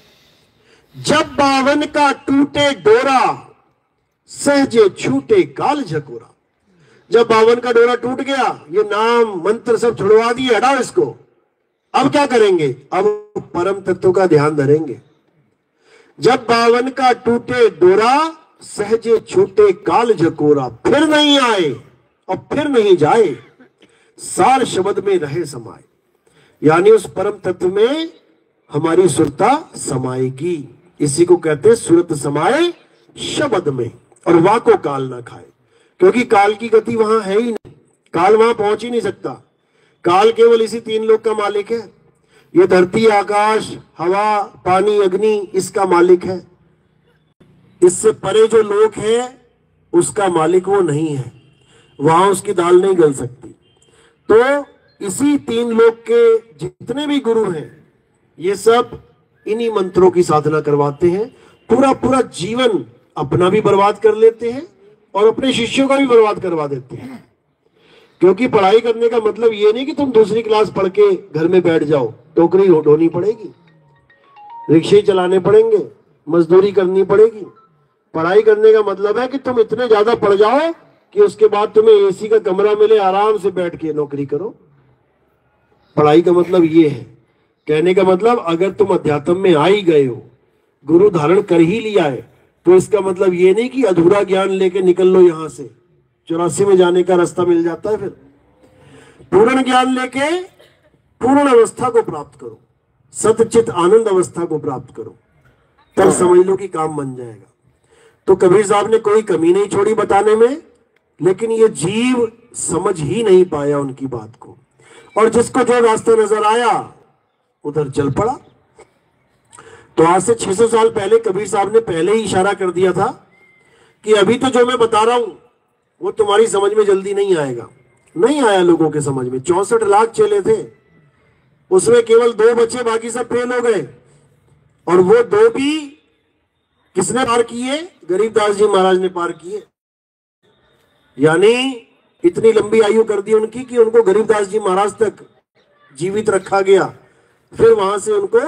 जब 52 का टूटे डोरा, सहजे छूटे काल झकोरा। जब 52 का डोरा टूट गया, ये नाम मंत्र सब छुड़वा दिए, हटाओ इसको, अब क्या करेंगे? अब परम तत्व का ध्यान धरेंगे। जब 52 का टूटे डोरा, सहजे छूटे काल झकोरा। फिर नहीं आए और फिर नहीं जाए, सार शब्द में रहे समाये। यानी उस परम तत्व में हमारी सुरता समाएगी। इसी को कहते हैं सुरत समाए शब्द में, और वाको काल ना खाए। क्योंकि काल की गति वहां है ही नहीं, काल वहां पहुंच ही नहीं सकता। काल केवल इसी 3 लोक का मालिक है। ये धरती, आकाश, हवा, पानी, अग्नि इसका मालिक है। इससे परे जो लोक है उसका मालिक वो नहीं है, वहां उसकी दाल नहीं गल सकती। तो इसी 3 लोक के जितने भी गुरु हैं, ये सब इन्हीं मंत्रों की साधना करवाते हैं। पूरा पूरा जीवन अपना भी बर्बाद कर लेते हैं और अपने शिष्यों का भी बर्बाद करवा देते हैं। क्योंकि पढ़ाई करने का मतलब ये नहीं कि तुम दूसरी क्लास पढ़ के घर में बैठ जाओ, टोकरी ढोनी पड़ेगी, रिक्शे चलाने पड़ेंगे, मजदूरी करनी पड़ेगी। पढ़ाई करने का मतलब है कि तुम इतने ज्यादा पढ़ जाओ कि उसके बाद तुम्हें एसी का कमरा मिले, आराम से बैठ के नौकरी करो। पढ़ाई का मतलब ये है। कहने का मतलब अगर तुम अध्यात्म में आ ही गए हो, गुरु धारण कर ही लिया है, तो इसका मतलब ये नहीं कि अधूरा ज्ञान लेके निकल लो यहां से, 84 में जाने का रास्ता मिल जाता है। फिर पूर्ण ज्ञान लेके पूर्ण अवस्था को प्राप्त करो, सतचित आनंद अवस्था को प्राप्त करो, तब समझ लो कि काम बन जाएगा। तो कबीर साहब ने कोई कमी नहीं छोड़ी बताने में, लेकिन ये जीव समझ ही नहीं पाया उनकी बात को, और जिसको जो रास्ता नजर आया उधर चल पड़ा। तो आज से 600 साल पहले कबीर साहब ने पहले ही इशारा कर दिया था कि अभी तो जो मैं बता रहा हूं वो तुम्हारी समझ में जल्दी नहीं आएगा। नहीं आया लोगों के समझ में। 64 लाख चेले थे, उसमें केवल 2 बचे, बाकी सब फेल हो गए। और वो 2 भी किसने पार किए? गरीबदास जी महाराज ने पार किए। यानी इतनी लंबी आयु कर दी उनकी कि उनको गरीबदास जी महाराज तक जीवित रखा गया। फिर वहां से उनको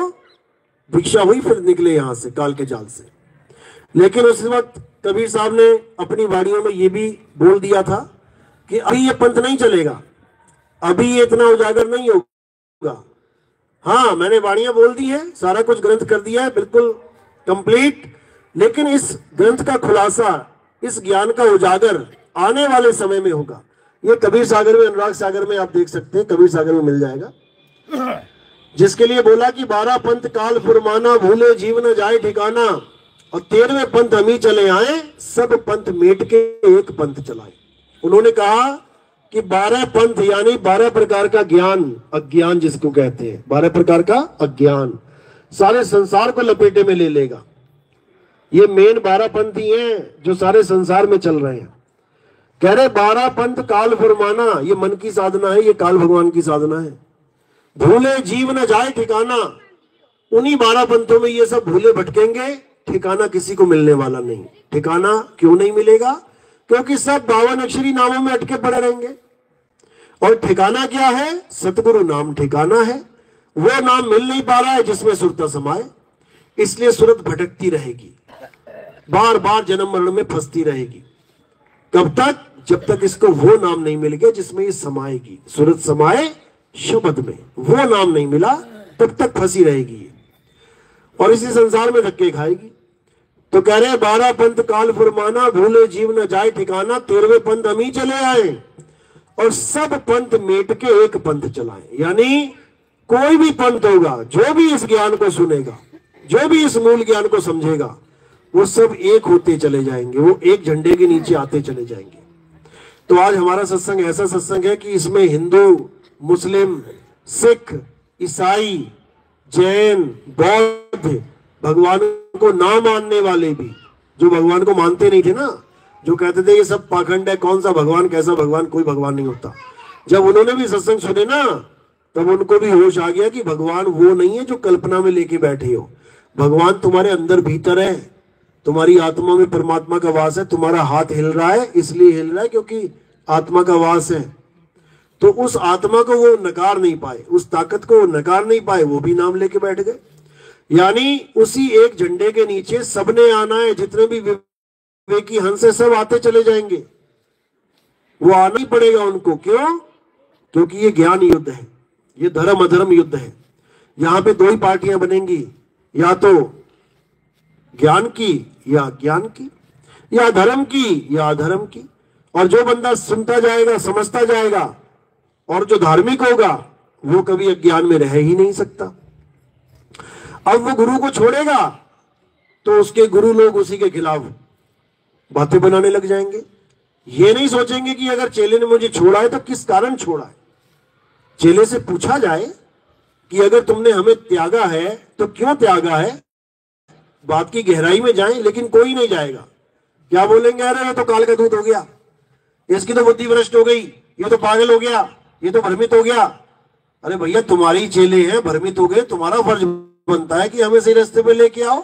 भिक्षा हुई, फिर निकले यहां से काल के जाल से। लेकिन उस वक्त कबीर साहब ने अपनी वाणियों में ये भी बोल दिया था कि अभी ये पंथ नहीं चलेगा, अभी ये इतना उजागर नहीं होगा। हाँ, मैंने वाणियां बोल दी है, सारा कुछ ग्रंथ कर दिया है बिल्कुल कंप्लीट, लेकिन इस ग्रंथ का खुलासा, इस ज्ञान का उजागर आने वाले समय में होगा। ये कबीर सागर में, अनुराग सागर में आप देख सकते हैं, कबीर सागर में मिल जाएगा। जिसके लिए बोला कि 12 पंथ काल फुरमाना, भूले जीव न जाए ठिकाना, और 13वें पंथ हम ही चले आए, सब पंथ मेट के एक पंथ चलाए। उन्होंने कहा कि 12 पंथ यानी 12 प्रकार का ज्ञान, अज्ञान जिसको कहते हैं, 12 प्रकार का अज्ञान सारे संसार को लपेटे में ले लेगा। ये मेन 12 पंथ ही हैं जो सारे संसार में चल रहे हैं। कह रहे 12 पंथ काल फुरमाना, ये मन की साधना है, ये काल भगवान की साधना है। भूले जीव न जाए ठिकाना, उन्हीं 12 पंथों में ये सब भूले भटकेंगे, ठिकाना किसी को मिलने वाला नहीं। ठिकाना क्यों नहीं मिलेगा? क्योंकि सब 52 अक्षरी नामों में अटके पड़े रहेंगे। और ठिकाना क्या है? सतगुरु नाम ठिकाना है। वो नाम मिल नहीं पा रहा है जिसमें सुरता समाए, इसलिए सुरत भटकती रहेगी, बार बार जन्म मरण में फंसती रहेगी। कब तक? जब तक इसको वो नाम नहीं मिल गया जिसमें ये समाएगी। सुरत समाए शब्द में, वो नाम नहीं मिला तब तक फंसी रहेगी और इसी संसार में धक्के खाएगी। तो कह रहे 12 पंथ काल फुरमाना, भूले जीव न जाए ठिकाना, 13वें पंथ हम ही चले आए, और सब पंथ मेट के एक पंथ चलाए। यानी कोई भी पंथ होगा, जो भी इस ज्ञान को सुनेगा, जो भी इस मूल ज्ञान को समझेगा, वो सब एक होते चले जाएंगे, वो एक झंडे के नीचे आते चले जाएंगे। तो आज हमारा सत्संग ऐसा सत्संग है कि इसमें हिंदू, मुस्लिम, सिख, ईसाई, जैन, बौद्ध, भगवान को ना मानने वाले भी, जो भगवान को मानते नहीं थे ना, जो कहते थे ये सब पाखंड है, कौन सा भगवान, कैसा भगवान, कोई भगवान नहीं होता, जब उन्होंने भी सत्संग सुने ना, तब उनको भी होश आ गया कि भगवान वो नहीं है जो कल्पना में लेके बैठे हो। भगवान तुम्हारे अंदर भीतर है, तुम्हारी आत्मा में परमात्मा का वास है। तुम्हारा हाथ हिल रहा है इसलिए हिल रहा है क्योंकि आत्मा का वास है। तो उस आत्मा को वो नकार नहीं पाए, उस ताकत को वो नकार नहीं पाए, वो भी नाम लेके बैठ गए। यानी उसी एक झंडे के नीचे सबने आना है, जितने भी विवेकी हंस है सब आते चले जाएंगे, वो आना ही पड़ेगा उनको। क्यों? क्योंकि ये ज्ञान युद्ध है, ये धर्म अधर्म युद्ध है। यहां पे 2 ही पार्टियां बनेंगी, या तो ज्ञान की या अज्ञान की, या धर्म की या अधर्म की। और जो बंदा सुनता जाएगा, समझता जाएगा, और जो धार्मिक होगा वो कभी अज्ञान में रह ही नहीं सकता। अब वो गुरु को छोड़ेगा तो उसके गुरु लोग उसी के खिलाफ बातें बनाने लग जाएंगे। ये नहीं सोचेंगे कि अगर चेले ने मुझे छोड़ा है तो किस कारण छोड़ा है। चेले से पूछा जाए कि अगर तुमने हमें त्यागा है तो क्यों त्यागा है, बात की गहराई में जाएं, लेकिन कोई नहीं जाएगा। क्या बोलेंगे? अरे ये तो काल का दूत हो गया, इसकी तो बुद्धि भ्रष्ट हो गई, ये तो पागल हो गया, ये तो भ्रमित हो गया। अरे भैया तुम्हारे ही चेले हैं, भ्रमित हो गए, तुम्हारा फर्ज बनता है कि हमें सही रास्ते पे लेके आओ।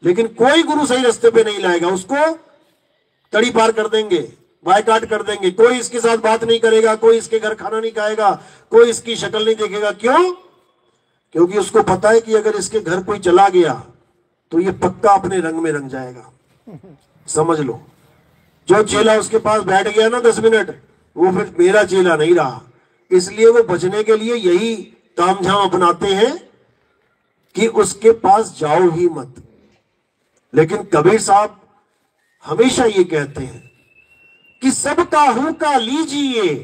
लेकिन कोई गुरु सही रास्ते पे नहीं लाएगा, उसको तड़ी पार कर देंगे, बायकाट कर देंगे। कोई इसके साथ बात नहीं करेगा, कोई इसके घर खाना नहीं खाएगा, कोई इसकी शक्ल नहीं देखेगा। क्यों? क्योंकि उसको पता है कि अगर इसके घर कोई चला गया तो ये पक्का अपने रंग में रंग जाएगा। समझ लो, जो चेला उसके पास बैठ गया ना 10 मिनट, वो फिर मेरा चेला नहीं रहा। इसलिए वो बचने के लिए यही तामझाम अपनाते हैं कि उसके पास जाओ ही मत। लेकिन कबीर साहब हमेशा ये कहते हैं कि सबका हुक्का लीजिए,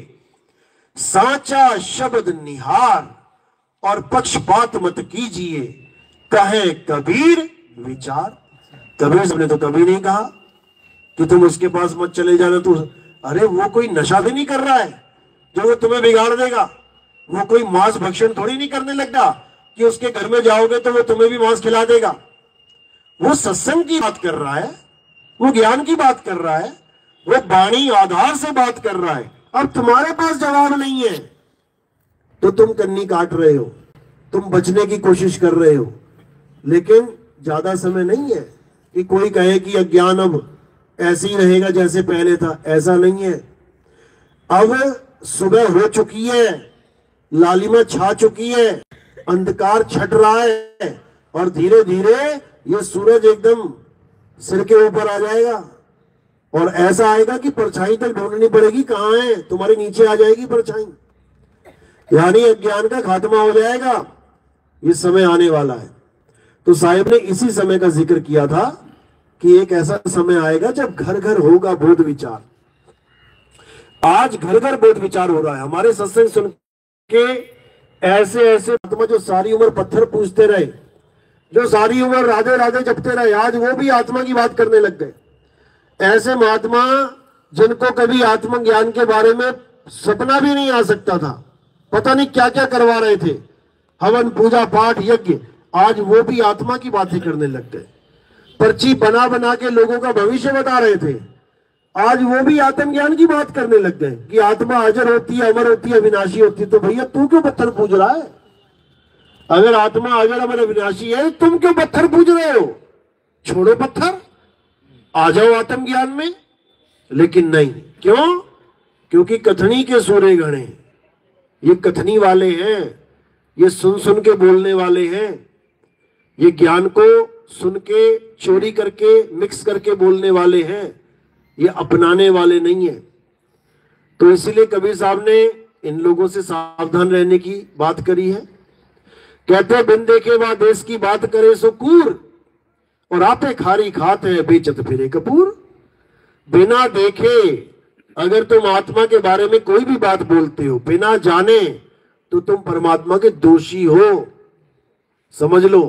साचा शब्द निहार, और पक्षपात मत कीजिए, कहे कबीर विचार। कबीर साहब ने तो कभी नहीं कहा कि तुम उसके पास मत चले जाना। तो अरे वो कोई नशा भी नहीं कर रहा है जो वो तुम्हें बिगाड़ देगा। वो कोई मांस भक्षण थोड़ी नहीं करने लगता कि उसके घर में जाओगे तो वो तुम्हें भी मांस खिला देगा। वो सत्संग की बात कर रहा है, वो ज्ञान की बात कर रहा है, वो वाणी आधार से बात कर रहा है। अब तुम्हारे पास जवाब नहीं है तो तुम कन्नी काट रहे हो, तुम बचने की कोशिश कर रहे हो। लेकिन ज्यादा समय नहीं है कि कोई कहे कि अज्ञान अब ऐसे ही रहेगा जैसे पहले था। ऐसा नहीं है। अब सुबह हो चुकी है, लालिमा छा चुकी है, अंधकार छट रहा है, और धीरे धीरे ये सूरज एकदम सिर के ऊपर आ जाएगा। और ऐसा आएगा कि परछाई तक ढूंढनी पड़ेगी, कहां है, तुम्हारे नीचे आ जाएगी परछाई। यानी अज्ञान का खात्मा हो जाएगा। ये समय आने वाला है। तो साहिब ने इसी समय का जिक्र किया था कि एक ऐसा समय आएगा जब घर घर होगा बोध विचार। आज घर घर बोध विचार हो रहा है। हमारे सत्संग सुन के ऐसे ऐसे आत्मा जो सारी उम्र पत्थर पूजते रहे, जो सारी उम्र राधे राधे जपते रहे, आज वो भी आत्मा की बात करने लग गए। ऐसे महात्मा जिनको कभी आत्मज्ञान के बारे में सपना भी नहीं आ सकता था, पता नहीं क्या क्या करवा रहे थे, हवन पूजा पाठ यज्ञ, आज वो भी आत्मा की बातें करने लग गए। पर्ची बना बना के लोगों का भविष्य बता रहे थे, आज वो भी आत्मज्ञान की बात करने लग गए कि आत्मा अजर होती है, अमर होती है, अविनाशी होती है। तो भैया तू क्यों पत्थर पूज रहा है? अगर आत्मा अजर अमर अविनाशी है, तुम क्यों पत्थर पूज रहे हो? छोड़ो पत्थर, आ जाओ आत्मज्ञान में। लेकिन नहीं, क्यों? क्योंकि कथनी के सूरे गणे, ये कथनी वाले हैं, ये सुन सुन के बोलने वाले हैं, ये ज्ञान को सुन के चोरी करके मिक्स करके बोलने वाले हैं, ये अपनाने वाले नहीं है। तो इसीलिए कबीर साहब ने इन लोगों से सावधान रहने की बात करी है। कहते हैं बिन देखे वह देश की बात करे सो कूर, और आपे खारी खाते हैं बेचत फिरे कपूर। बिना देखे अगर तुम आत्मा के बारे में कोई भी बात बोलते हो, बिना जाने, तो तुम परमात्मा के दोषी हो। समझ लो,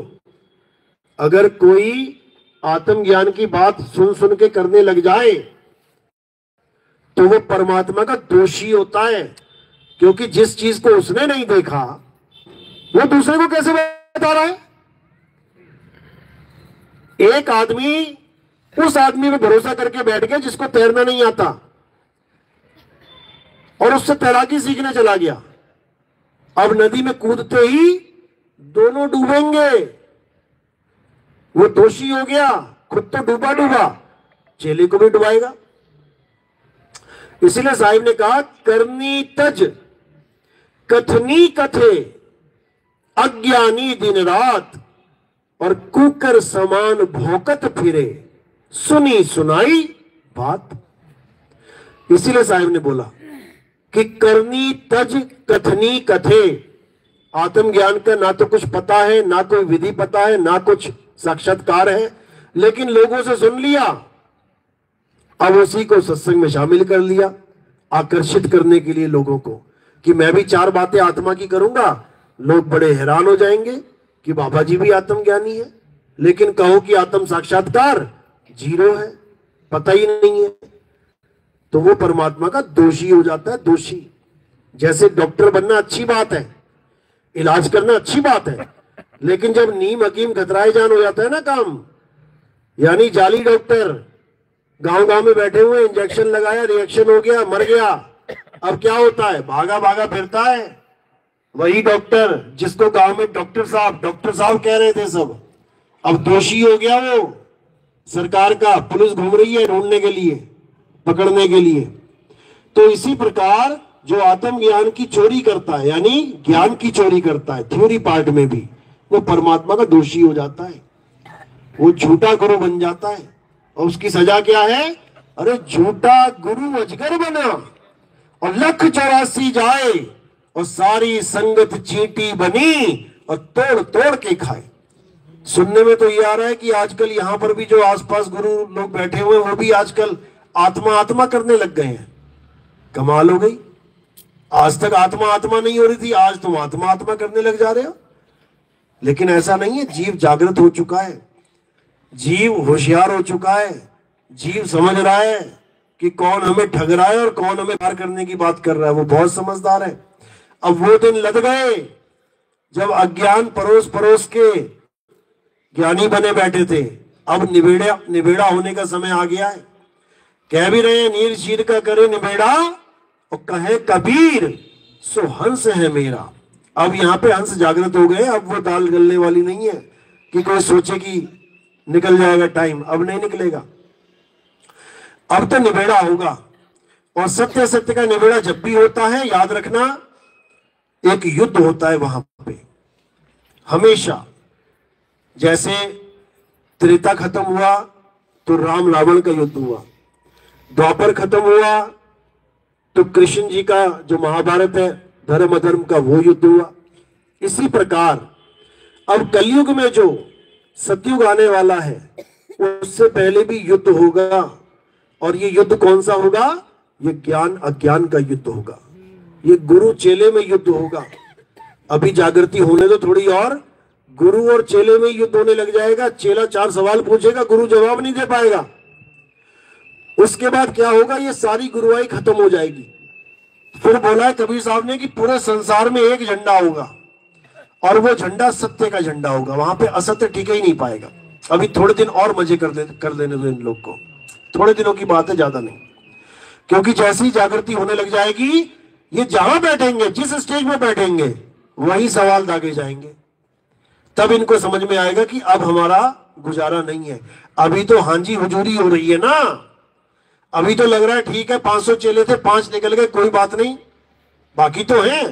अगर कोई आत्मज्ञान की बात सुन सुन के करने लग जाए तो वो परमात्मा का दोषी होता है। क्योंकि जिस चीज को उसने नहीं देखा वो दूसरे को कैसे बता रहा है? एक आदमी उस आदमी पे भरोसा करके बैठ गया जिसको तैरना नहीं आता, और उससे तैराकी सीखने चला गया। अब नदी में कूदते ही दोनों डूबेंगे। वो दोषी हो गया, खुद तो डूबा डूबा, चेले को भी डुबाएगा। इसीलिए साहिब ने कहा करनी तज कथनी कथे, अज्ञानी दिन रात, और कुकर समान भौकत फिरे, सुनी सुनाई बात। इसीलिए साहिब ने बोला कि करनी तज कथनी कथे। आत्मज्ञान का ना तो कुछ पता है, ना कोई विधि पता है, ना कुछ साक्षात्कार है, लेकिन लोगों से सुन लिया, अब उसी को सत्संग में शामिल कर लिया, आकर्षित करने के लिए लोगों को कि मैं भी 4 बातें आत्मा की करूंगा। लोग बड़े हैरान हो जाएंगे कि बाबा जी भी आत्मज्ञानी है, लेकिन कहो कि आत्म साक्षात्कार 0 है, पता ही नहीं है, तो वो परमात्मा का दोषी हो जाता है। दोषी, जैसे डॉक्टर बनना अच्छी बात है, इलाज करना अच्छी बात है, लेकिन जब नीम हकीम खतराए जान हो जाता है ना काम, यानी जाली डॉक्टर, गांव गांव में बैठे हुए, इंजेक्शन लगाया, रिएक्शन हो गया, मर गया, अब क्या होता है? भागा भागा फिरता है वही डॉक्टर जिसको गांव में डॉक्टर साहब कह रहे थे सब, अब दोषी हो गया वो। सरकार का पुलिस घूम रही है ढूंढने के लिए, पकड़ने के लिए। तो इसी प्रकार जो आत्मज्ञान की चोरी करता है, यानी ज्ञान की चोरी करता है थ्योरी पार्ट में भी, वो परमात्मा का दोषी हो जाता है, वो झूठा गुरु बन जाता है। और उसकी सजा क्या है? अरे झूठा गुरु अजगर बना और 1,84 जाए और सारी संगत चींटी बनी और तोड़ तोड़ के खाए। सुनने में तो ये आ रहा है कि आजकल यहां पर भी जो आसपास गुरु लोग बैठे हुए हैं वो भी आजकल आत्मा आत्मा करने लग गए हैं। कमाल हो गई, आज तक आत्मा आत्मा नहीं हो रही थी, आज तुम आत्मा आत्मा करने लग जा रहे हो। लेकिन ऐसा नहीं है, जीव जागृत हो चुका है, जीव होशियार हो चुका है, जीव समझ रहा है कि कौन हमें ठग रहा है और कौन हमें प्यार करने की बात कर रहा है। वो बहुत समझदार है। अब वो दिन लद गए जब अज्ञान परोस परोस के ज्ञानी बने बैठे थे। अब निबेड़ा होने का समय आ गया है। कह भी रहे हैं, नीर चीर का करे निबेड़ा और कहे कबीर सो हंस है मेरा। अब यहाँ पे हंस जागृत हो गए। अब वो दाल गलने वाली नहीं है कि कोई सोचे कि निकल जाएगा टाइम। अब नहीं निकलेगा, अब तो निबेड़ा होगा। और सत्य सत्य का निबेड़ा जब भी होता है, याद रखना, एक युद्ध होता है वहां पे हमेशा। जैसे त्रेता खत्म हुआ तो राम रावण का युद्ध हुआ, द्वापर खत्म हुआ तो कृष्ण जी का जो महाभारत है धर्म अधर्म का वो युद्ध हुआ। इसी प्रकार अब कलयुग में जो सतयुग आने वाला है उससे पहले भी युद्ध होगा। और ये युद्ध कौन सा होगा? ये ज्ञान अज्ञान का युद्ध होगा, ये गुरु चेले में युद्ध होगा। अभी जागृति होने दो थोड़ी और, गुरु और चेले में युद्ध होने लग जाएगा। चेला 4 सवाल पूछेगा, गुरु जवाब नहीं दे पाएगा। उसके बाद क्या होगा? ये सारी गुरुआई खत्म हो जाएगी। फिर बोला है कबीर साहब ने कि पूरे संसार में एक झंडा होगा और वो झंडा सत्य का झंडा होगा। वहां पे असत्य टिक ही नहीं पाएगा। अभी थोड़े दिन और मजे कर लेने दो इन लोग को, थोड़े दिनों की बात है, ज्यादा नहीं। क्योंकि जैसी जागृति होने लग जाएगी, ये जहां बैठेंगे, जिस स्टेज में बैठेंगे, वही सवाल दागे जाएंगे। तब इनको समझ में आएगा कि अब हमारा गुजारा नहीं है। अभी तो हांजी हुजूरी हो रही है ना, अभी तो लग रहा है ठीक है 500 चेले थे, 5 निकल गए, कोई बात नहीं, बाकी तो हैं।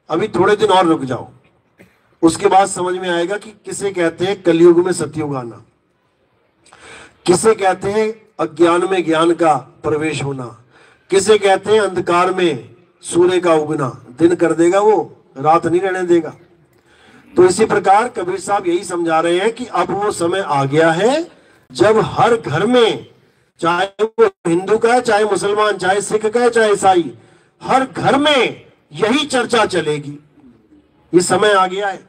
अभी थोड़े दिन और रुक जाओ, उसके बाद समझ में आएगा कि किसे कहते हैं कलयुग में सतयुग आना, किसे कहते हैं अज्ञान में ज्ञान का प्रवेश होना, किसे कहते हैं अंधकार में सूर्य का उगना। दिन कर देगा वो, रात नहीं रहने देगा। तो इसी प्रकार कबीर साहब यही समझा रहे हैं कि अब वो समय आ गया है जब हर घर में, चाहे वो हिंदू का है, चाहे मुसलमान, चाहे सिख का है, चाहे ईसाई, हर घर में यही चर्चा चलेगी। ये समय आ गया है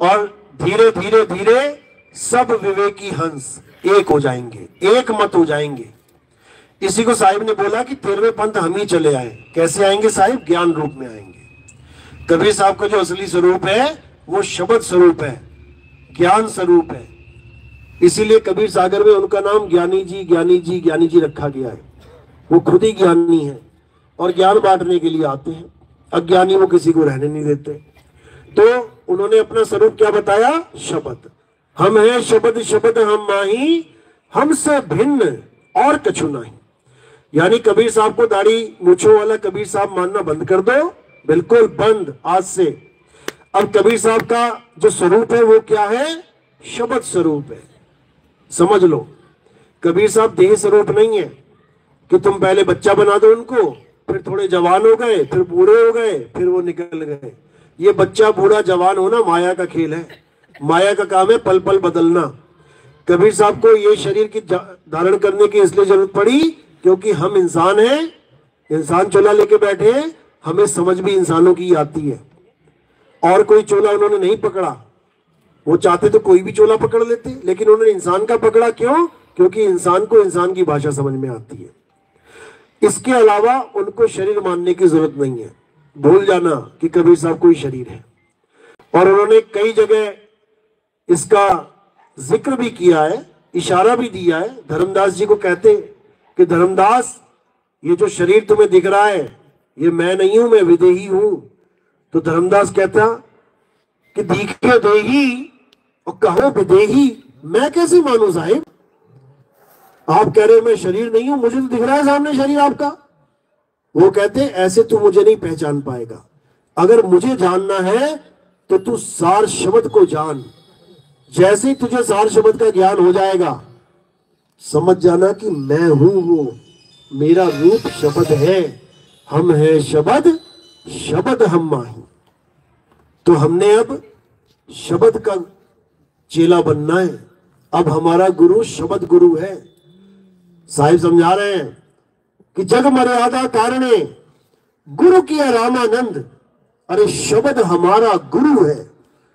और धीरे धीरे धीरे सब विवेकी हंस एक हो जाएंगे, एक मत हो जाएंगे। इसी को साहिब ने बोला कि 13वें पंथ हम ही चले आए। कैसे आएंगे साहिब? ज्ञान रूप में आएंगे। कबीर साहब का जो असली स्वरूप है वो शब्द स्वरूप है, ज्ञान स्वरूप है। इसीलिए कबीर सागर में उनका नाम ज्ञानी जी ज्ञानी जी ज्ञानी जी रखा गया है। वो खुद ही ज्ञानी है और ज्ञान बांटने के लिए आते हैं। अज्ञानी वो किसी को रहने नहीं देते। तो उन्होंने अपना स्वरूप क्या बताया? शब्द। हम हैं शब्द, शब्द हम माही, हमसे भिन्न और कछु नहीं। यानी कबीर साहब को दाढ़ी मूछों वाला कबीर साहब मानना बंद कर दो, बिल्कुल बंद आज से। अब कबीर साहब का जो स्वरूप है वो क्या है? शब्द स्वरूप है। समझ लो, कबीर साहब देह स्वरूप नहीं है कि तुम पहले बच्चा बना दो उनको, फिर थोड़े जवान हो गए, फिर बूढ़े हो गए, फिर वो निकल गए। ये बच्चा बूढ़ा जवान होना माया का खेल है। माया का काम है पल पल बदलना। कबीर साहब को ये शरीर की धारण करने की इसलिए जरूरत पड़ी क्योंकि हम इंसान हैं, इंसान चोला लेके बैठे हैं, हमें समझ भी इंसानों की आती है। और कोई चोला उन्होंने नहीं पकड़ा। वो चाहते तो कोई भी चोला पकड़ लेते, लेकिन उन्होंने इंसान का पकड़ा। क्यों? क्योंकि इंसान को इंसान की भाषा समझ में आती है। इसके अलावा उनको शरीर मानने की जरूरत नहीं है। भूल जाना कि कबीर साहब कोई शरीर है। और उन्होंने कई जगह इसका जिक्र भी किया है, इशारा भी दिया है। धर्मदास जी को कहते कि धर्मदास, ये जो शरीर तुम्हें दिख रहा है ये मैं नहीं हूं, मैं विदेही हूं। तो धर्मदास कहता कि दिखे देही और कहो विदेही, मैं कैसे मानूं साहिब? आप कह रहे हो मैं शरीर नहीं हूं, मुझे तो दिख रहा है सामने शरीर आपका। वो कहते ऐसे तू मुझे नहीं पहचान पाएगा। अगर मुझे जानना है तो तू सार शब्द को जान। जैसे ही तुझे सार शब्द का ज्ञान हो जाएगा समझ जाना कि मैं हूं वो, मेरा रूप शब्द है, हम है शब्द, शब्द हम माही। तो हमने अब शब्द का चेला बनना है। अब हमारा गुरु शब्द गुरु है। साहिब समझा रहे हैं कि जग मर्यादा कारणे गुरु किया रामानंद। अरे शब्द हमारा गुरु है,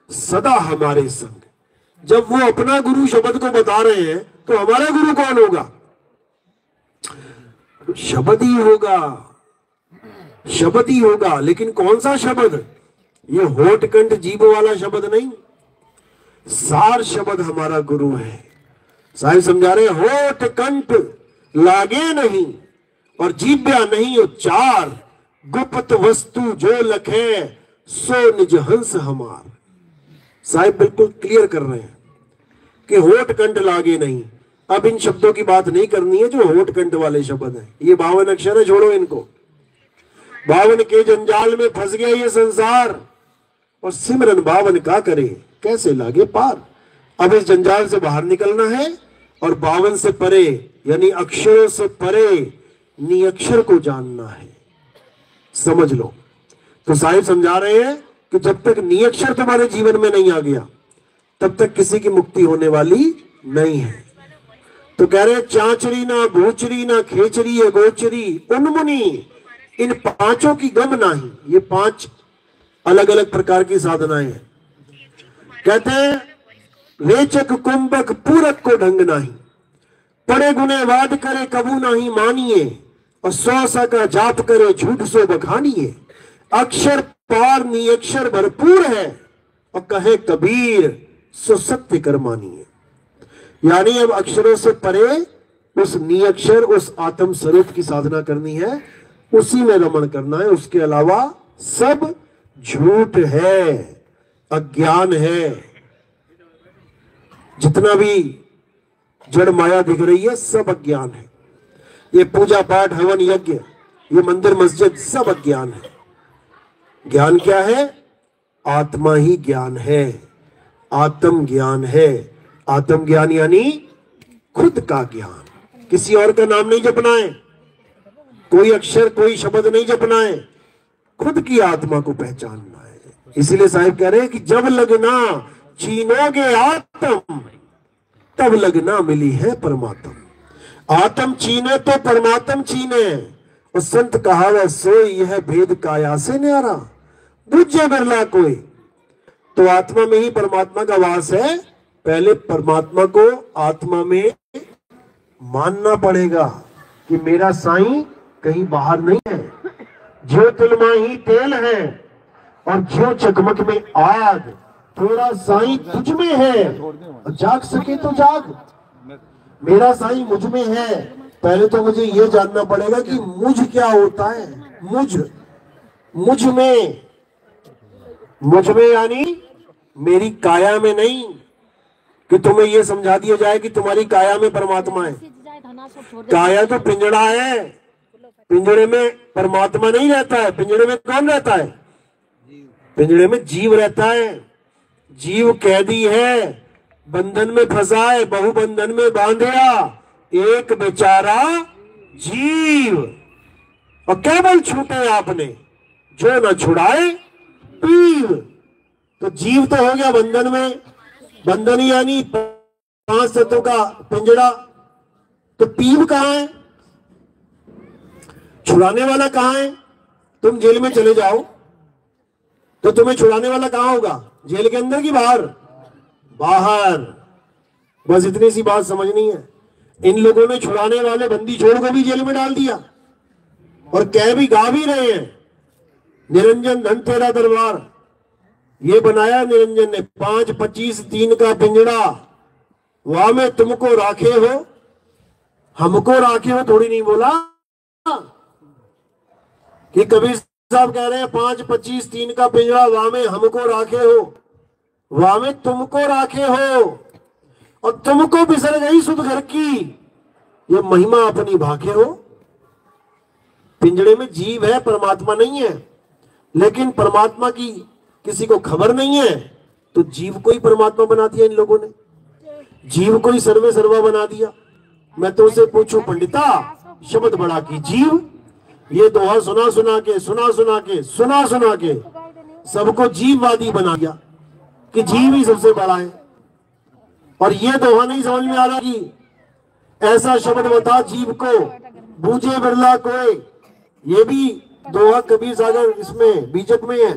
सदा हमारे संग। जब वो अपना गुरु शब्द को बता रहे हैं तो हमारा गुरु कौन होगा? शब्द ही होगा, शब्द ही होगा। लेकिन कौन सा शब्द? ये होठ कंठ जीभ वाला शब्द नहीं, सार शब्द हमारा गुरु है। साहिब समझा रहे होठ कंठ लागे नहीं और जीभ्या नहीं उच्चार, गुप्त वस्तु जो लखे सो निज हंस हमार। साहिब बिल्कुल क्लियर कर रहे हैं कि होठ कंठ लागे नहीं। अब इन शब्दों की बात नहीं करनी है जो होठ कंठ वाले शब्द हैं। ये 52 अक्षर है, छोड़ो इनको। 52 के जंजाल में फंस गया ये संसार और सिमरन 52 का करे कैसे लागे पार। अब इस जंजाल से बाहर निकलना है और 52 से परे यानी अक्षरों से परे निअक्षर को जानना है। समझ लो। तो साहिब समझा रहे हैं कि जब तक निअक्षर तुम्हारे जीवन में नहीं आ गया तब तक किसी की मुक्ति होने वाली नहीं है। तो कह रहे चांचरी ना भूचरी ना खेचरी गोचरी उन्मुनी, इन पांचों की गम नाही। ये 5 अलग अलग प्रकार की साधनाएं हैं। कहते हैं रेचक कुंभक पूरक को ढंग नाही, पड़े गुने वाद करे कबू नहीं मानिए, और 100 का जाप करे झूठ सो बखानिए। अक्षर पार निअक्षर भरपूर है और कहे कबीर सो सत्य कर मानिए। यानी अब अक्षरों से परे उस निअक्षर उस आत्म स्वरूप की साधना करनी है, उसी में रमण करना है। उसके अलावा सब झूठ है, अज्ञान है। जितना भी जड़ माया दिख रही है सब अज्ञान है। ये पूजा पाठ हवन यज्ञ, ये मंदिर मस्जिद सब अज्ञान है। ज्ञान क्या है? आत्मा ही ज्ञान है, आत्म ज्ञान है। आत्म ज्ञान यानी खुद का ज्ञान, किसी और का नाम नहीं जपना है, कोई अक्षर कोई शब्द नहीं जपना है, खुद की आत्मा को पहचानना है। इसीलिए साहिब कह रहे हैं कि जब लगना चीनोगे आत्म तब लगना मिली है परमात्म। आत्म चीने तो परमात्म चीने, और संत कहावत सोई यह भेद काया से न्यारा, बुझे बिरला कोई। तो आत्मा में ही परमात्मा का वास है। पहले परमात्मा को आत्मा में मानना पड़ेगा कि मेरा साईं कहीं बाहर नहीं है। जो तिलमा ही तेल है और जो चकमक में आग, तेरा साईं तुझ में है, जाग सके तो जाग। मेरा साईं मुझ में है। पहले तो मुझे यह जानना पड़ेगा कि मुझ क्या होता है। मुझ में यानी मेरी काया में नहीं, कि तुम्हें यह समझा दिया जाए कि तुम्हारी काया में परमात्मा है। काया तो पिंजड़ा है, पिंजड़े में परमात्मा नहीं रहता है। पिंजड़े में कौन रहता है? पिंजड़े में जीव रहता है। जीव कैदी है, बंधन में फंसा है, बहुबंधन में बांधिया एक बेचारा जीव। और केवल छूटे आपने जो न छुड़ाए पीव। तो जीव तो हो गया बंधन में, बंधन यानी 5 तत्वों का पिंजड़ा। तो पीव कहां है? छुड़ाने वाला कहां है? तुम जेल में चले जाओ तो तुम्हें छुड़ाने वाला कहां होगा? जेल के अंदर की बाहर? बाहर। बस इतनी सी बात समझनी है। इन लोगों ने छुड़ाने वाले बंदी छोड़ को भी जेल में डाल दिया और कह भी गा भी रहे हैं, निरंजन धन तेरा दरबार। ये बनाया निरंजन ने 5, 25, 3 का पिंजड़ा। वहां में तुमको राखे हो, हमको राखे हो थोड़ी नहीं बोला। कि कबीर साहब कह रहे हैं 5, 25, 3 का पिंजड़ा, वहां में हमको राखे हो, वहां में तुमको राखे हो, और तुमको बिसर गई सुध घर की, ये महिमा अपनी भाखे हो। पिंजड़े में जीव है, परमात्मा नहीं है। लेकिन परमात्मा की किसी को खबर नहीं है, तो जीव को ही परमात्मा बना दिया इन लोगों ने। जीव को ही सर्वे सर्वा बना दिया। मैं तुमसे पूछूं पंडिता, शब्द बड़ा की जीव, ये दोहा सुना सुना के सबको जीववादी बना दिया कि जीव ही सबसे बड़ा है। और ये दोहा नहीं समझ में आ रहा कि ऐसा शब्द बता जीव को बूझे बिरला कोई, ये भी दोहा कबीर सागर इसमें बीजक में है।